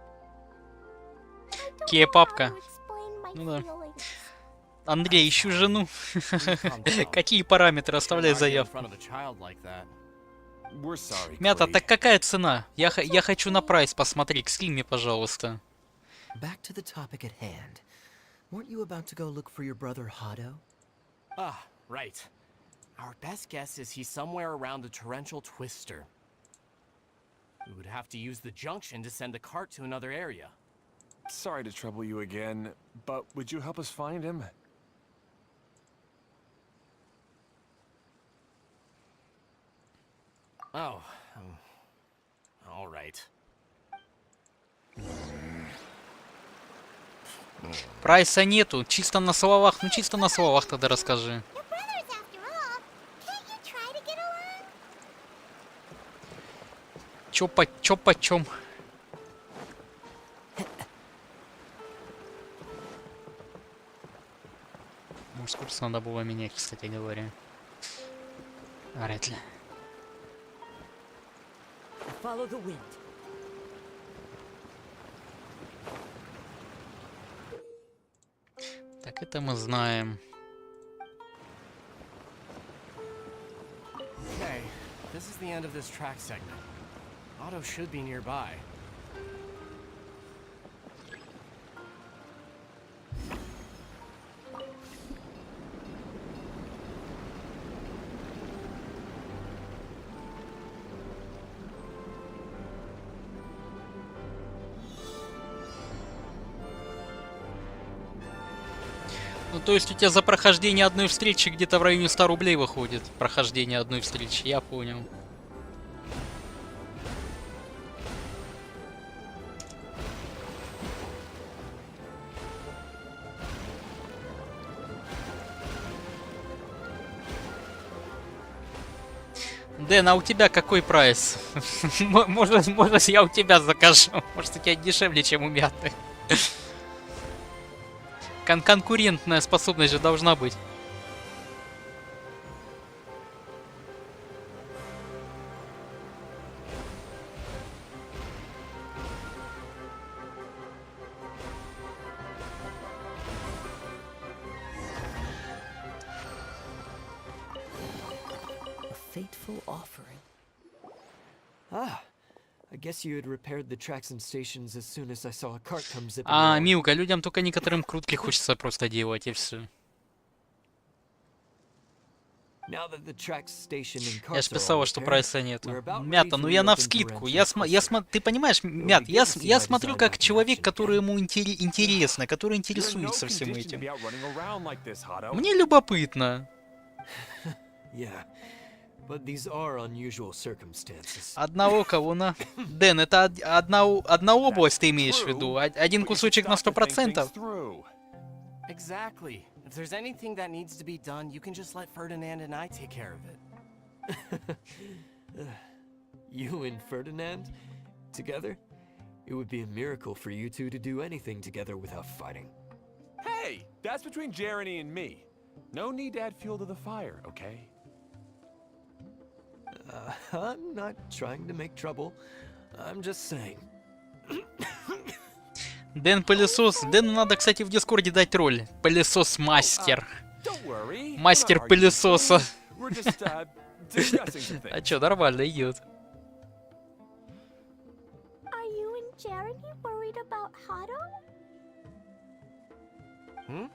I don't Кея know how папка. to explain my Ну да. feelings. Андрей, ищу жену. Calm down. Какие параметры? Оставляй Don't argue in заявку. front of a child like that. We're sorry, Мята, Klee. так какая цена? Я хочу на прайс посмотреть. Скинь мне, пожалуйста. Back to the topic at hand. Weren't you about to go look for your brother Hado? Ah, right. Our best guess is he's somewhere around the torrential twister. We would have to use the junction to send the cart to another area. Sorry to trouble you again, but would you help us find him? Oh, all right. Прайса нету. Чисто на словах. Ну, чисто на словах тогда расскажи. Your brothers, after all. Can't you try to get along? Чё почем? Может, курс надо было менять, кстати говоря. Вряд ли. Follow the wind. Так, это мы знаем. Okay, this is the end of this track segment. Otto should be nearby. Ну, то есть у тебя за прохождение одной встречи где-то в районе 100 рублей выходит. Прохождение одной встречи, я понял. Дэн, а у тебя какой прайс? Может, я у тебя закажу. Может, у тебя дешевле, чем у Мяты. Конкурентная способность же должна быть. Fateful offering. Ah, I guess you had repaired the tracks and stations as soon as I saw a cart come zipping А, along. Милка, людям только некоторым крутки хочется просто делать, и все. Now that the tracks, station, and Я ж carts are all писала, что repaired, прайса нету. we're about Мята, ready ну to я reopen навскидку. Torrential Ты понимаешь, Мят, я смотрю как человек, которому интересно, который интересуется всем этим. Мне любопытно. Yeah, but these are unusual circumstances. Одного кого на... Дэн, это одна область ты имеешь в виду? Один кусочек на 100%? Exactly. If there's anything that needs to be done, you can just let Ferdinand and I take care of it. You and Ferdinand? Together? It would be a miracle for you two to do anything together without fighting. Hey, that's between Jeremy and me. No need to add fuel to the fire, okay? I'm not trying to make trouble. I'm just saying. Дэн пылесос. Дэну надо, кстати, в Дискорде дать роль. Пылесос-мастер. Don't worry. Мастер пылесоса. We're just discussing some А things. чё, нормально идет. Are you and Jeremy worried about Hado? Hmm?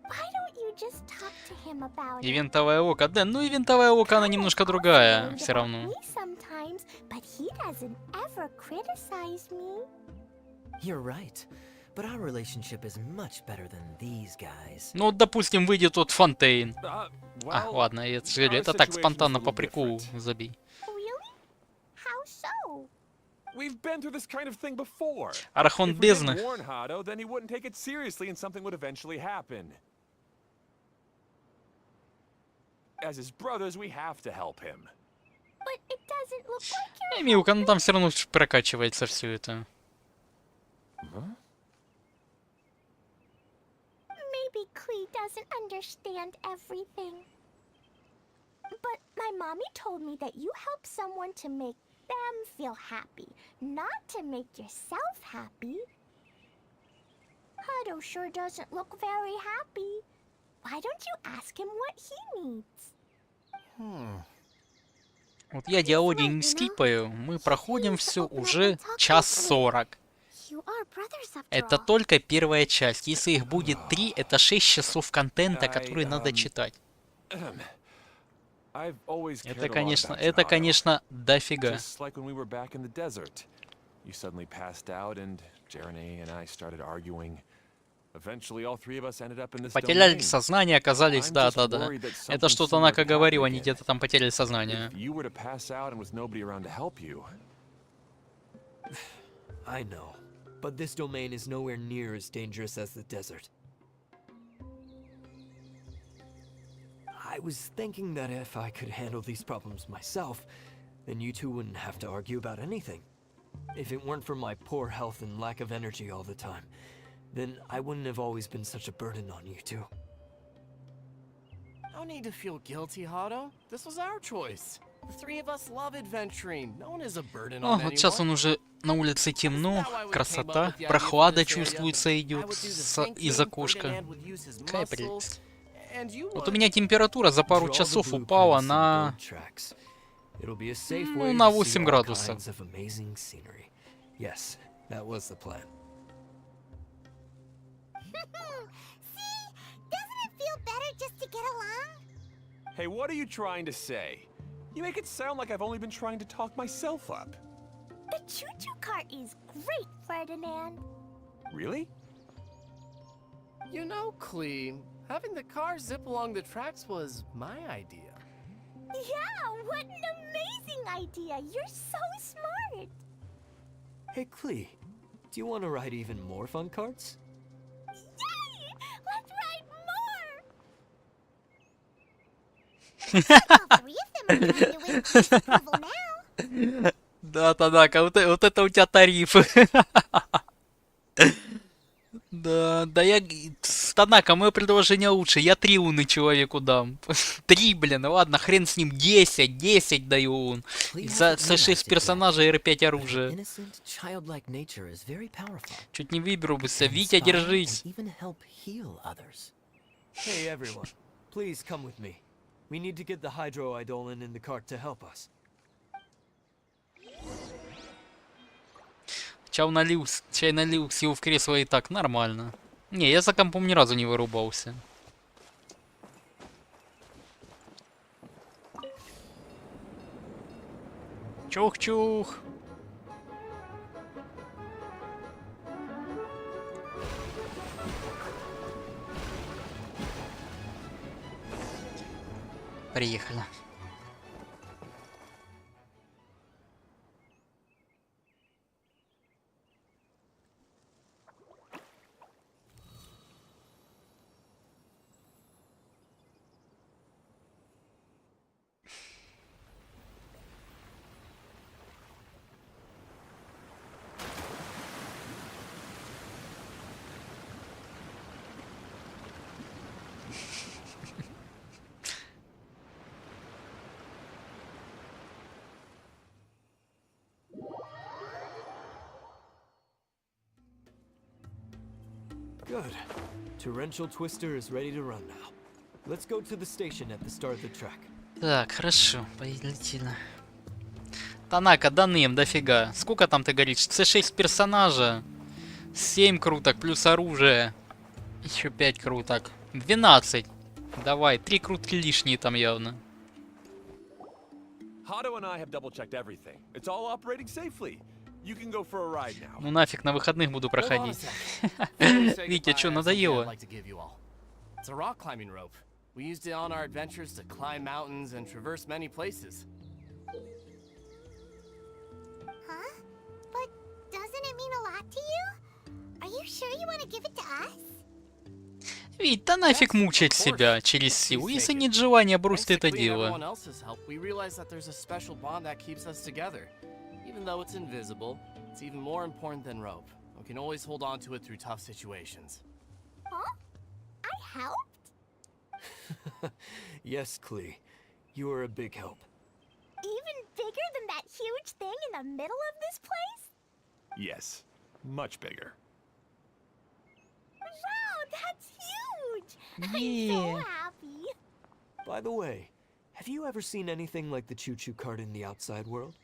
Why don't you just talk to him about it? Ивентовая око. Дэн, ну ивентовая око, она немножко другая. Worried Все about равно. me sometimes, but he doesn't ever criticize me. You're right. But our relationship is much better than these guys. Ну вот, допустим, выйдет тот Фонтейн. А, Well, ладно, это же our это так situation's спонтанно a по little приколу different. забей. Really? How so? We've been through this kind of thing before. Архон If we бездны. didn't warn Hado, then he wouldn't take it seriously and something would eventually happen. As his brothers, we have to help him. But it doesn't look like you're Милка, ну там все равно прокачивается все это. Maybe Klee doesn't understand everything. But my mommy told me that you help someone to make them feel happy, not to make yourself happy. Hado sure doesn't look very happy. Why don't you ask him what he needs? Вот я диалоги не скипаю. Мы проходим все уже час 40. You are brothers after Это all. только первая часть. Если их будет 3, это 6 часов контента, который надо читать. I've always cared Это, a lot конечно, about you, это, Hado. конечно, дофига. Just like when we were back in the desert. You suddenly passed out and Jeremy and I started arguing. Eventually all three of us ended up in this Потеряли domain. сознание, оказались, I'm да. just worried that Это something что-то similar Нака could говорил, happen они again. где-то там потеряли сознание. If you were to pass out and with nobody around to help you. I know. But this domain is nowhere near as dangerous as the desert. I was thinking that if I could handle these problems myself, then you two wouldn't have to argue about anything. If it weren't for my poor health and lack of energy all the time, then I wouldn't have always been such a burden on you two. No need to feel guilty, Hado. This was our choice. The three of us love adventuring. No one is a burden О, on вот сейчас он anyone. уже на улице темно, красота, прохлада чувствуется идет из окошка. Какая прелесть. Вот у меня температура за пару часов упала на... Ну, на 8 градусов. Yes, that was the plan. See? Doesn't it feel better just to get along? Hey, what are you trying to say? You make it sound like I've only been trying to talk myself up. The choo-choo cart is great, Ferdinand. Really? You know, Klee, having the car zip along the tracks was my idea. Yeah, what an amazing idea. You're so smart. Hey, Klee, do you want to ride even more fun carts? Yay! Let's ride more. All three of them are trying to win Klee's approval now. Да, Танака, вот это у тебя тарифы. Да, да я... Танака, мое предложение лучше. Я 3 уны человеку дам. 3, блин, ну ладно, хрен с ним. 10 даю ун. За C6 персонажей и R5 оружия. Innocent, childlike nature is very powerful. Чуть не выберу бы. Can Витя, inspire держись. and even help heal others. Hey everyone, please come with me. We need to get the hydroidolin in the cart to help us. Чай налил, сел в кресло и так, нормально. Не, я за компом ни разу не вырубался. Чух-чух. Приехали. Good. Torrential Twister is ready to run now. Let's go to the station at the start of the track. Так, хорошо, полетели. Танака, данным дофига. Сколько там ты говоришь? C6 персонажа, 7 круток плюс оружие, еще 5 круток, 12. Давай, 3 крутки лишние там явно. Hado and I have double-checked everything. It's all operating safely. You can go for a ride now. Ну нафиг, на выходных буду Hold on a проходить. sec. Before we say Витя, goodbye, чё, I have something I'd надоело? like to give you all. It's a rock climbing rope. We used it on our adventures to climb mountains and traverse many places. Huh? But doesn't it mean a lot to you? Are you sure you want to give it to us? Вить, да нафиг мучать себя через силу. Если нет желания, брось ты это Thankfully, and everyone дело. else's help, we realized that there's a special bond that keeps us together. Even though it's invisible, it's even more important than rope. We can always hold on to it through tough situations. Huh? I helped? Yes, Klee. You are a big help. Even bigger than that huge thing in the middle of this place? Yes, much bigger. Wow, that's huge! I'm so Yeah. happy. By the way, have you ever seen anything like the choo-choo cart in the outside world?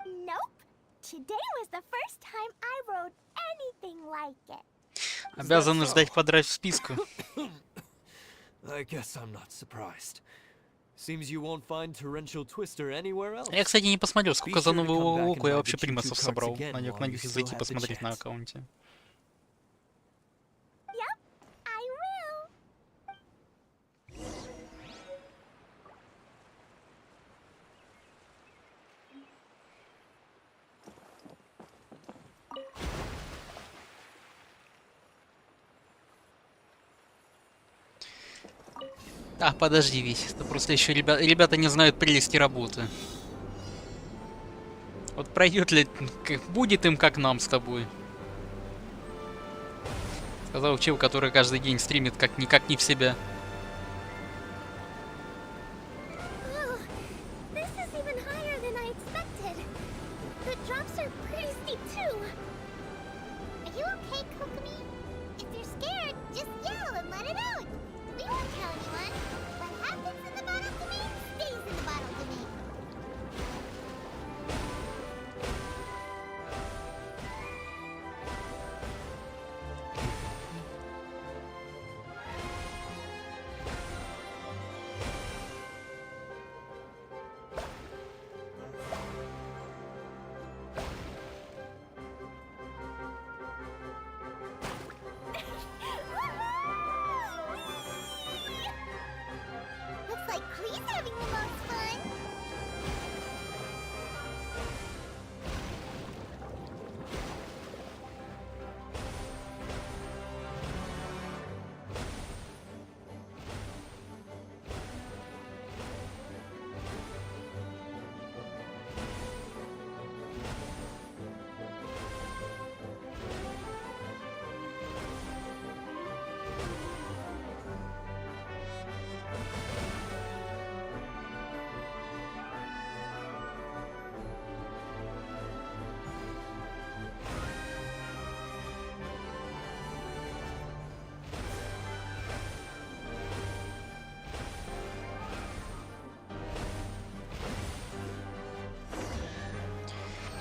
Nope. Today was the first time I rode anything like it. Обязаны ждать подрать в списку. I guess I'm not surprised. Seems you won't find Torrential Twister anywhere else. Я, кстати, не посмотрел, сколько за Be sure to новую come back and луку я ride вообще the choo-choo примасов carts собрал. again Надеюсь, while you надеюсь, still зайти have the посмотреть на chance. аккаунте. Yep, I will. А, подожди, Вить, это просто еще ребята не знают прелести работы. Вот пройдет ли, будет им как нам с тобой. Сказал чел, который каждый день стримит как никак не в себя. Oh, this is even higher than I expected. The drops are pretty steep too. Are you okay, Kokomi? If you're scared, just yell and let it out. We won't tell anyone. What happens in the bottle domain stays in the bottle domain.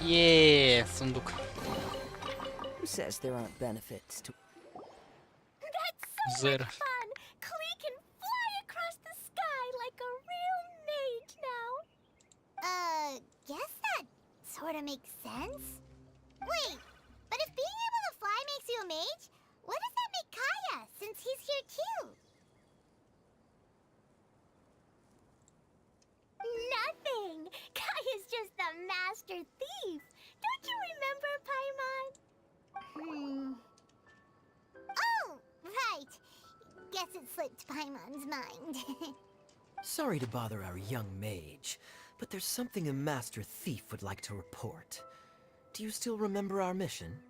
Сундук. Who says there aren't benefits to... That's so Зер. much fun! Klee can fly across the sky like a real mage now. Guess that sort of makes sense. Wait, but if being able to fly makes you a mage, what does that make Kaya, since he's here too? Nothing! Kaya's just a master thief. Don't you remember, Paimon? Oh, right. Guess it slipped Paimon's mind. Sorry to bother our young mage, but there's something a master thief would like to report. Do you still remember our mission?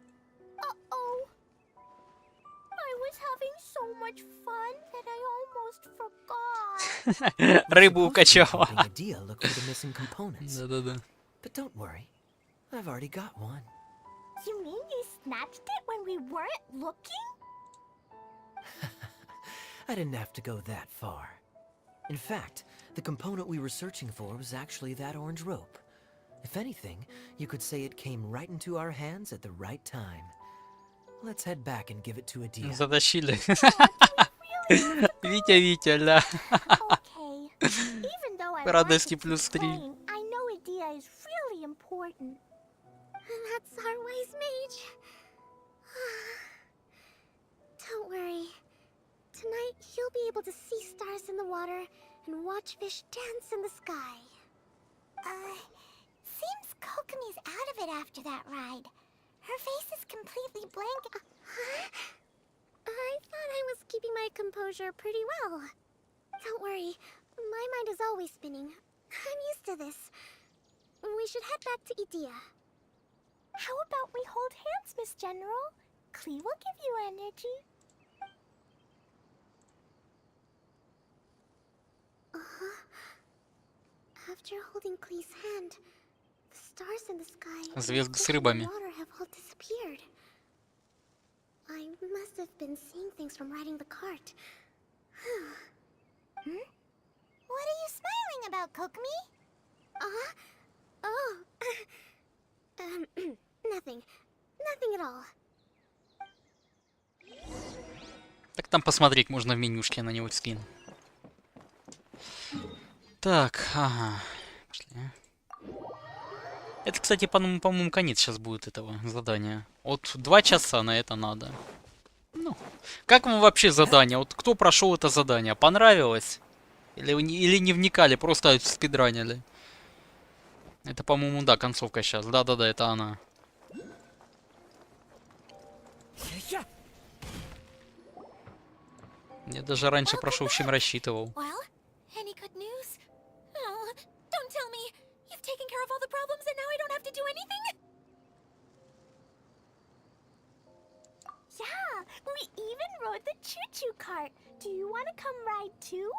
Uh-oh. I was having so much fun that I almost forgot. Рыбу укачала. Helping Idea look for the missing components. Да-да-да. But don't worry, I've already got one. You mean you snatched it when we weren't looking? I didn't have to go that far. In fact, the component we were searching for was actually that orange rope. If anything, you could say it came right into our hands at the right time. Let's head back and give it to Idea. Затащили. Витя, да. Okay. Even though I Радости want to плюс keep 3. playing, I know Idea is really important. That's our wise mage. Don't worry. Tonight, he'll be able to see stars in the water and watch fish dance in the sky. Seems Kokomi's out of it after that ride. Her face is completely blank. I thought I was keeping my composure pretty well. Don't worry, my mind is always spinning. I'm used to this. We should head back to Idea. How about we hold hands, Miss General? Klee will give you energy. After holding Klee's hand, the stars in the sky and Звезды fish с in the рыбами. water have all disappeared. I must have been seeing things from riding the cart. What are you smiling about, Kokomi? Oh. Nothing. Nothing at all. Так там посмотреть можно в менюшке, на него скин. Так, ага. Пошли. Это, кстати, по-моему, конец сейчас будет этого задания. Вот 2 часа на это надо. Ну, как вам вообще задание? Вот кто прошел это задание? Понравилось? Или не вникали, просто спидранили? Это, по-моему, да, концовка сейчас. Да-да-да, это она. Я даже раньше прошел, чем рассчитывал. Well, any good news? Oh, don't tell me. You've taken care of all the problems and now I don't have to do anything? Yeah, we even rode the choo-choo cart. Do you want to come ride too?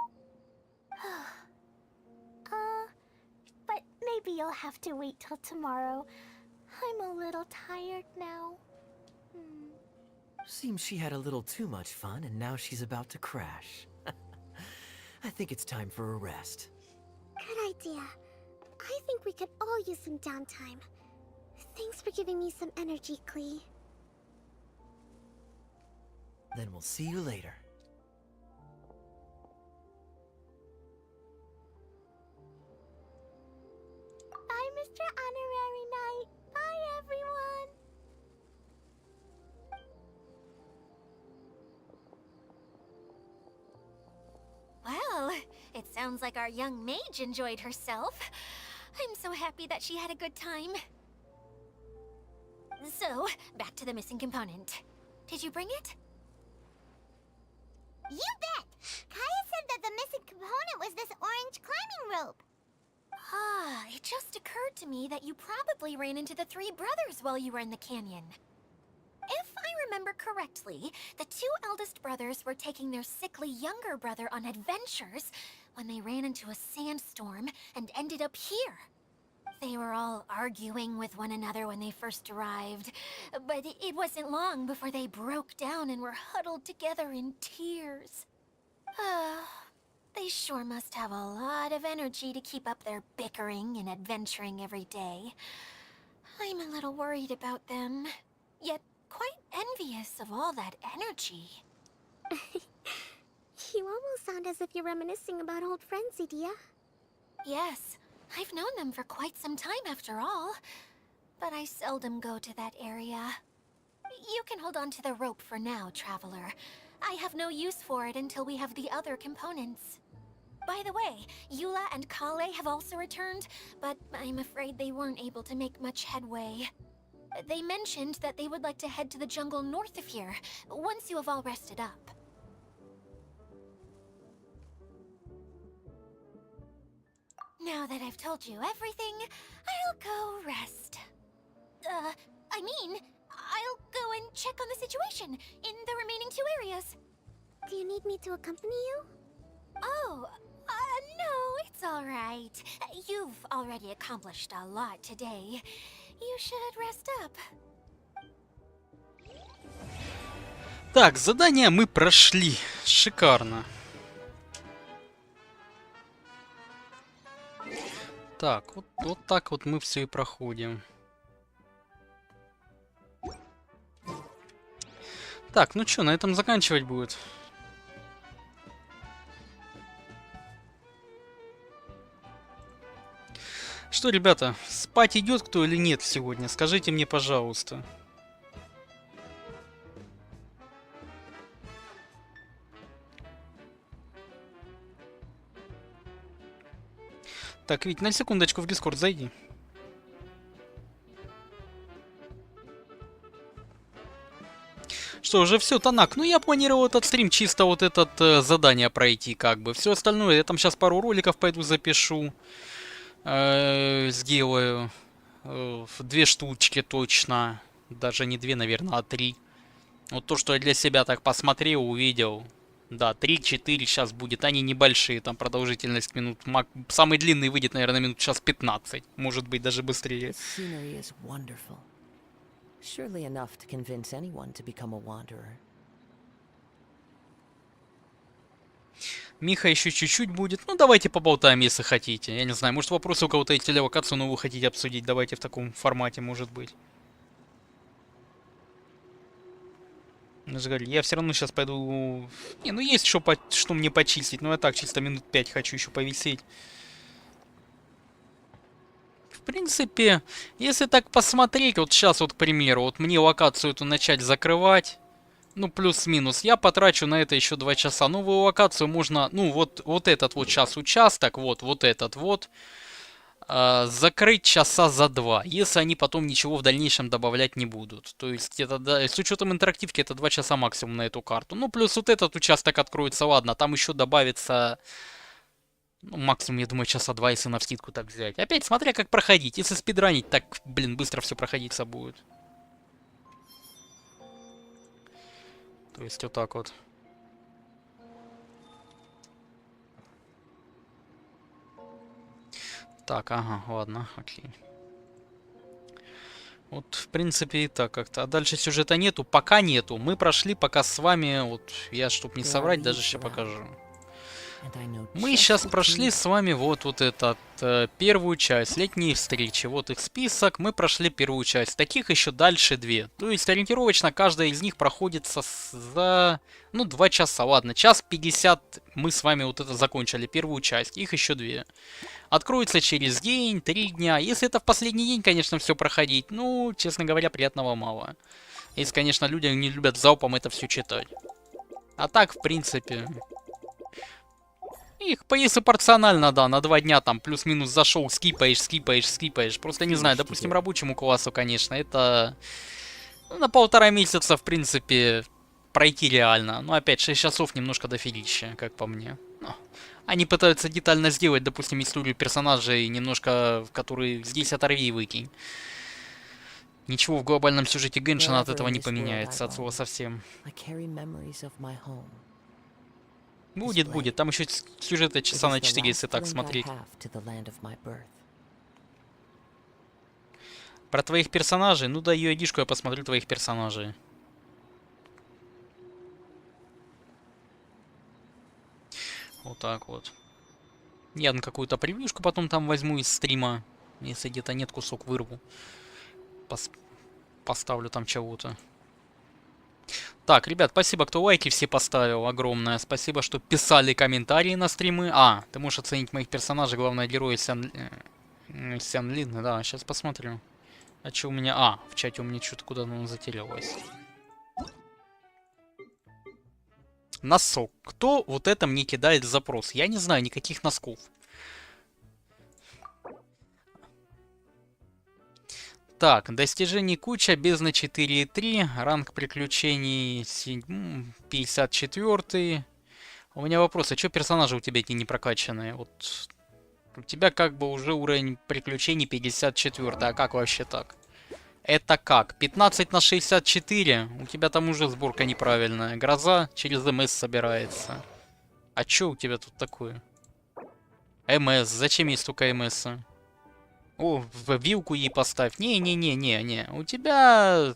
But maybe you'll have to wait till tomorrow. I'm a little tired now. Seems she had a little too much fun and now she's about to crash. I think it's time for a rest. Good idea. I think we could all use some downtime. Thanks for giving me some energy, Klee. Then we'll see you later. Bye, Mr. Honorary Knight. Bye, everyone. Well, it sounds like our young mage enjoyed herself. I'm so happy that she had a good time. So, back to the missing component. Did you bring it? You bet! Kaya said that the missing component was this orange climbing rope. Ah, it just occurred to me that you probably ran into the 3 brothers while you were in the canyon. If I remember correctly, the 2 eldest brothers were taking their sickly younger brother on adventures when they ran into a sandstorm and ended up here. They were all arguing with one another when they first arrived, but it wasn't long before they broke down and were huddled together in tears. They sure must have a lot of energy to keep up their bickering and adventuring every day. I'm a little worried about them, yet quite envious of all that energy. You almost sound as if you're reminiscing about old friends, Idia. Yes, I've known them for quite some time after all, but I seldom go to that area. You can hold on to the rope for now, Traveler. I have no use for it until we have the other components. By the way, Eula and Kale have also returned, but I'm afraid they weren't able to make much headway. They mentioned that they would like to head to the jungle north of here, once you have all rested up. Now that I've told you everything, I'll go rest. I mean, I'll go and check on the situation in the remaining 2 areas. Do you need me to accompany you? Oh, no, it's all right. You've already accomplished a lot today. You should rest up. Так, задание мы прошли. Шикарно. Так, вот так вот мы все и проходим. Так, ну чё, на этом заканчивать будет. Что, ребята, спать идет кто или нет сегодня? Скажите мне, пожалуйста. Так, Вить, на секундочку в Discord зайди. Что, уже все, Танак? Ну, я планировал этот стрим чисто вот это задание пройти, как бы. Все остальное, я там сейчас пару роликов пойду запишу. Сделаю. 2 штучки точно. Даже не 2, наверное, а 3. Вот то, что я для себя так посмотрел, увидел. Да, 3-4 сейчас будет. Они небольшие, там продолжительность минут. Самый длинный выйдет, наверное, минут сейчас 15. Может быть, даже быстрее. Surely enough to convince anyone to become a wanderer. Миха еще чуть-чуть будет. Ну, давайте поболтаем, если хотите. Я не знаю, может, вопросы у кого-то есть или локацию новую хотите обсудить. Давайте в таком формате, может быть. Я все равно сейчас пойду... Не, ну есть что мне почистить. Но я так чисто минут 5 хочу еще повисеть. В принципе, если так посмотреть, вот сейчас вот, к примеру, вот мне локацию эту начать закрывать, ну, плюс-минус, я потрачу на это еще 2 часа. Новую локацию можно, ну, вот этот вот сейчас участок, вот этот вот, закрыть часа за 2, если они потом ничего в дальнейшем добавлять не будут. То есть, это, да, с учетом интерактивки, это 2 часа максимум на эту карту. Ну, плюс вот этот участок откроется, ладно, там еще добавится... Ну, максимум, я думаю, часа 2, если навскидку так взять. Опять, смотря как проходить. Если спидранить, так, блин, быстро все проходиться будет. То есть, вот так вот. Так, ага, ладно, окей. Вот, в принципе, и так как-то. А дальше сюжета нету, пока нету. Мы прошли пока с вами, вот, я, чтоб не соврать, даже еще покажу. Мы сейчас прошли с вами вот этот первую часть, летние встречи. Вот их список. Мы прошли первую часть. Таких еще дальше 2. То есть ориентировочно каждая из них проходится за, ну, 2 часа. Ладно, 1:50 мы с вами вот это закончили, первую часть. Их еще 2. Откроется через день, 3 дня. Если это в последний день, конечно, все проходить. Ну, честно говоря, приятного мало. Если, конечно, люди не любят залпом это все читать. А так, в принципе... Их, если порционально, да, на 2 дня там плюс-минус зашел, скипаешь. Просто не знаю, допустим, рабочему классу, конечно, это на 1,5 месяца, в принципе, пройти реально. Но опять, 6 часов немножко дофигища, как по мне. Они пытаются детально сделать, допустим, историю персонажей, немножко, которые здесь оторви и выкинь. Ничего в глобальном сюжете Геншина от этого не поменяется, от слова совсем. Будет. Там еще сюжета часа на 4, если так смотреть. Про твоих персонажей? Ну да, ее айдишку я посмотрю твоих персонажей. Вот так вот. Я на какую-то превьюшку потом там возьму из стрима. Если где-то нет, кусок вырву. Поставлю там чего-то. Так, ребят, спасибо, кто лайки все поставил. Огромное спасибо, что писали комментарии на стримы. А, ты можешь оценить моих персонажей. Главное, героя Сян Лин. Да, сейчас посмотрю. А что у меня... А, в чате у меня что-то куда-то затерялось. Носок. Кто вот это мне кидает запрос? Я не знаю никаких носков. Так, достижений куча, бездна 4.3, ранг приключений 54. У меня вопрос, а что персонажи у тебя эти не прокачанные? Вот у тебя как бы уже уровень приключений 54, а как вообще так? Это как? 15 на 64? У тебя там уже сборка неправильная. Гроза через МС собирается. А чё у тебя тут такое? МС. Зачем есть только МС? О, в вилку ей поставь. Не. У тебя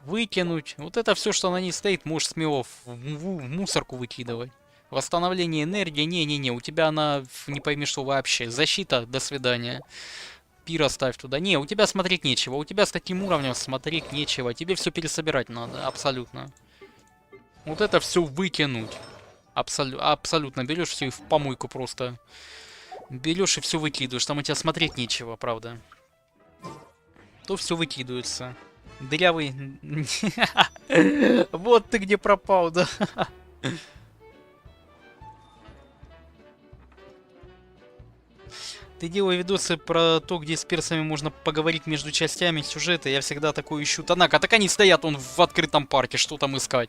выкинуть. Вот это все, что на ней стоит, можешь смело в мусорку выкидывать. Восстановление энергии. Не. У тебя она не пойми что вообще. Защита. До свидания. Пира ставь туда. Не, у тебя смотреть нечего. У тебя с таким уровнем смотреть нечего. Тебе все пересобирать надо. Абсолютно. Вот это все выкинуть. Абсолютно. Берешь все и в помойку просто. Берешь и все выкидываешь. Там у тебя смотреть нечего, правда. То все выкидывается. Дырявый. Вот ты где пропал, да. Ты делай видосы про то, где с персами можно поговорить между частями сюжета. Я всегда такое ищу. Танака, так они стоят, он в открытом парке. Что там искать?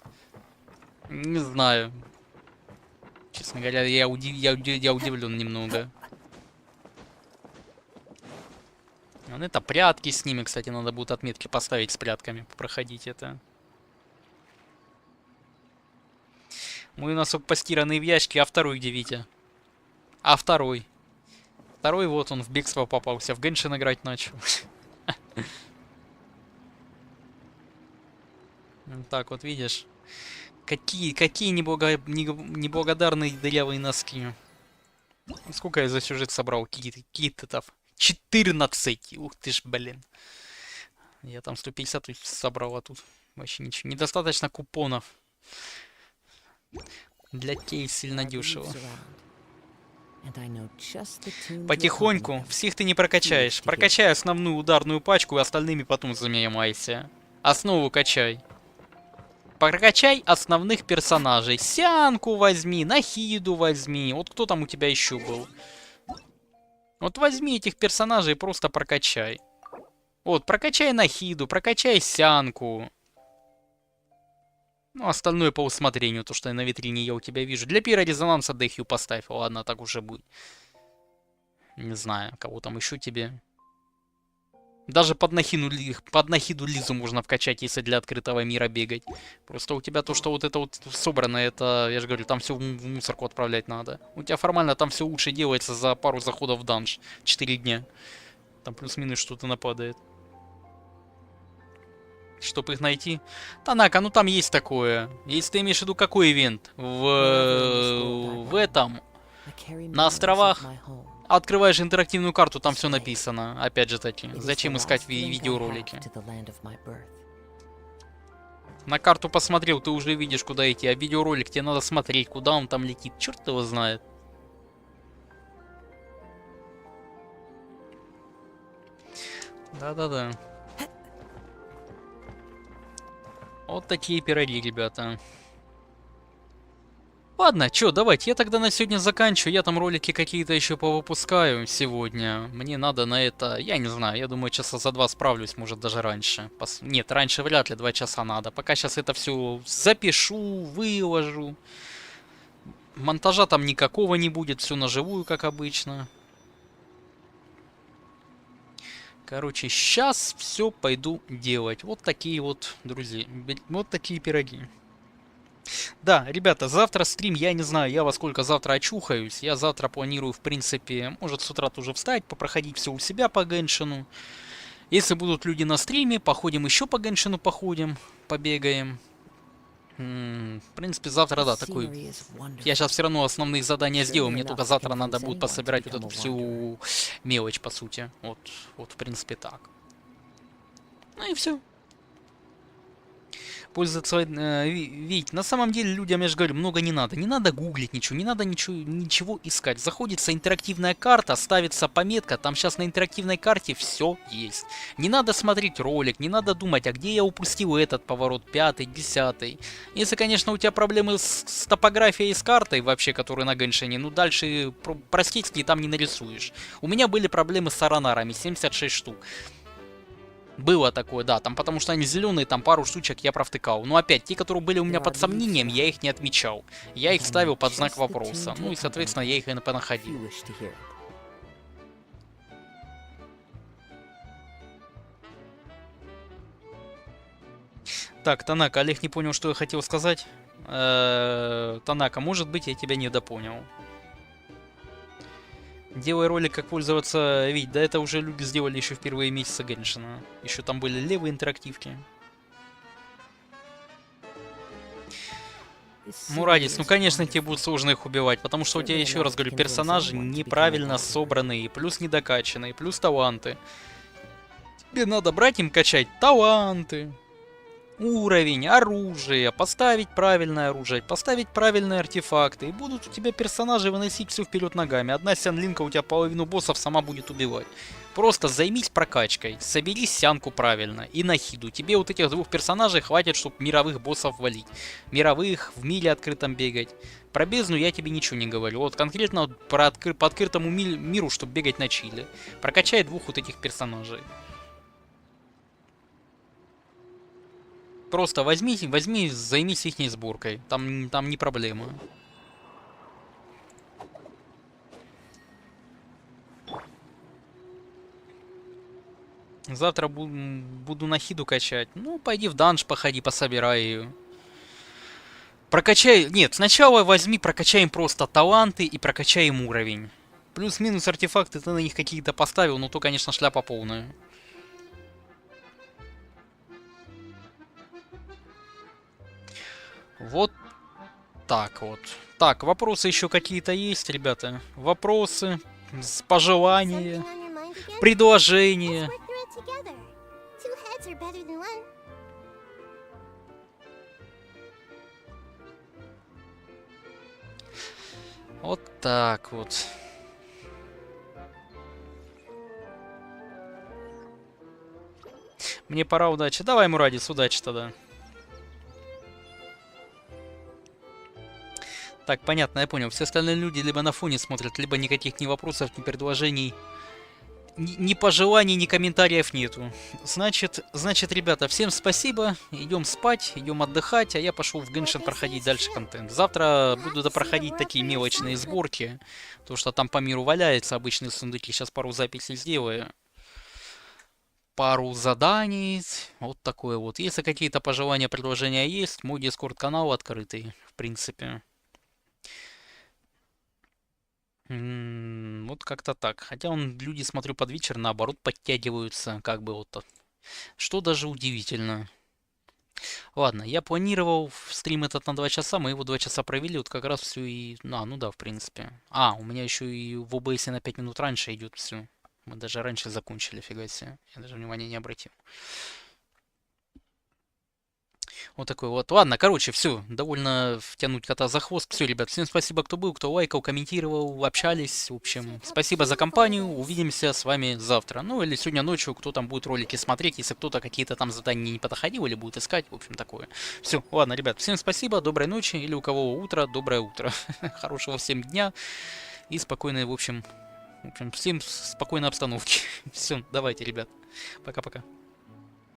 Не знаю. Честно говоря, я удивлен немного. Вон это прятки с ними, кстати, надо будет отметки поставить с прятками. Проходить это. Мой носок постиранный в ящике, а второй где, Витя? А второй? Второй вот он в бегство попался, в Геншин играть начал. Так вот, видишь? Какие неблагодарные дырявые носки. Сколько я за сюжет собрал? Какие-то 14. Ух ты ж, блин. Я там 150 собрал, а тут вообще ничего. Недостаточно купонов. Для кейс сильно дешево. Потихоньку. Всех ты не прокачаешь. Прокачай основную ударную пачку, и остальными потом занимайся. Основу качай. Прокачай основных персонажей. Сянку возьми, Нахиду возьми. Вот кто там у тебя еще был? Вот возьми этих персонажей и просто прокачай. Вот, прокачай Нахиду, прокачай Сянку. Ну, остальное по усмотрению, то, что на витрине я у тебя вижу. Для пирорезонанса Дэхью поставь. Ладно, так уже будет. Не знаю, кого там еще тебе. Даже под Нахиду Лизу можно вкачать, если для открытого мира бегать. Просто у тебя то, что вот это вот собрано, это, я же говорю, там все в мусорку отправлять надо. У тебя формально там все лучше делается за пару заходов в данж. 4 дня. Там плюс-минус что-то нападает. Чтобы их найти. Танака, ну там есть такое. Если ты имеешь в виду какой ивент? В этом. На островах. Открываешь интерактивную карту, там все написано. Опять же таки. Зачем искать видеоролики? На карту посмотрел, ты уже видишь, куда идти. А видеоролик тебе надо смотреть, куда он там летит. Черт его знает. Да-да-да. Вот такие пироги, ребята. Ладно, чё, давайте, я тогда на сегодня заканчиваю. Я там ролики какие-то еще повыпускаю сегодня. Мне надо на это, я не знаю, я думаю, часа за 2 справлюсь, может даже раньше. Нет, раньше вряд ли, 2 часа надо. Пока сейчас это все запишу, выложу. Монтажа там никакого не будет, все наживую, как обычно. Короче, сейчас все пойду делать. Вот такие вот, друзья, вот такие пироги. Да, ребята, завтра стрим, я не знаю, я во сколько завтра очухаюсь. Я завтра планирую, в принципе, может с утра тоже встать, попроходить все у себя по Геншину. Если будут люди на стриме, походим еще по Геншину, походим, побегаем. В принципе, завтра, да, такой... Я сейчас все равно основные задания сделаю, мне только завтра надо будет пособирать вот эту всю мелочь, по сути. Вот, в принципе, так. Ну и все. Пользоваться, видите, на самом деле людям, я же говорю, много не надо. Не надо гуглить ничего, не надо ничего искать. Заходится интерактивная карта, ставится пометка, там сейчас на интерактивной карте все есть. Не надо смотреть ролик, не надо думать, а где я упустил этот поворот, 5-й, 10-й. Если, конечно, у тебя проблемы с топографией и с картой вообще, которые на Геншине, ну дальше простительски там не нарисуешь. У меня были проблемы с аронарами, 76 штук. Было такое, да, там потому что они зеленые, там пару штучек я провтыкал. Но опять, те, которые были у меня под сомнением, я их не отмечал. Я их ставил под знак вопроса. Ну и, соответственно, я их и понаходил. Так, Танака, Олег не понял, что я хотел сказать. Танака, может быть, я тебя недопонял. Делай ролик, как пользоваться, ведь да это уже люди сделали еще в первые месяцы Геншина. Еще там были левые интерактивки. Мурадис, ну конечно тебе будет сложно их убивать, потому что у тебя, еще раз говорю, персонажи неправильно собранные, плюс недокачанные, плюс таланты. Тебе надо брать им качать таланты, уровень, оружие, поставить правильное оружие, поставить правильные артефакты. И будут у тебя персонажи выносить все вперед ногами. Одна сянлинка у тебя половину боссов сама будет убивать. Просто займись прокачкой, собери сянку правильно и нахиду. Тебе вот этих двух персонажей хватит, чтобы мировых боссов валить. Мировых, в мире открытом бегать. Про бездну я тебе ничего не говорю. Вот конкретно по открытому миру, чтобы бегать на чили. Прокачай двух вот этих персонажей. Просто возьми, займись ихней сборкой. Там не проблема. Завтра буду нахиду качать. Ну, пойди в данж походи, пособирай ее. Прокачай... Нет, сначала возьми, прокачай им просто таланты и прокачай им уровень. Плюс-минус артефакты ты на них какие-то поставил, но то, конечно, шляпа полная. Вот так вот. Так, вопросы еще какие-то есть, ребята? Вопросы, пожелания, предложения. Вот так вот. Мне пора, удачи. Давай, Мурадис, удачи тогда. Так, понятно, я понял. Все остальные люди либо на фоне смотрят, либо никаких ни вопросов, ни предложений, ни пожеланий, ни комментариев нету. Значит, ребята, всем спасибо. Идем спать, идем отдыхать, а я пошел в Геншин проходить дальше контент. Завтра буду допроходить такие мелочные сборки, потому что там по миру валяется обычные сундуки. Сейчас пару записей сделаю. Пару заданий. Вот такое вот. Если какие-то пожелания, предложения есть, мой дискорд-канал открытый, в принципе. Вот как-то так. Хотя люди, смотрю, под вечер наоборот подтягиваются, как бы вот. Что даже удивительно. Ладно, я планировал стрим этот на 2 часа, мы его 2 часа провели, вот как раз все и... ну да, в принципе. У меня еще и в OBS на 5 минут раньше идет все. Мы даже раньше закончили, фига себе. Я даже внимания не обратил. Вот такой вот. Ладно, короче, все. Довольно втянуть кота за хвост. Все, ребят, всем спасибо, кто был, кто лайкал, комментировал, общались. В общем, спасибо за компанию. Увидимся с вами завтра. Ну, или сегодня ночью, кто там будет ролики смотреть, если кто-то какие-то там задания не подоходил или будет искать. В общем, такое. Все, ладно, ребят, всем спасибо, доброй ночи. Или у кого утро, доброе утро. Хорошего всем дня. И спокойной, в общем, всем спокойной обстановки. Все, давайте, ребят. Пока-пока.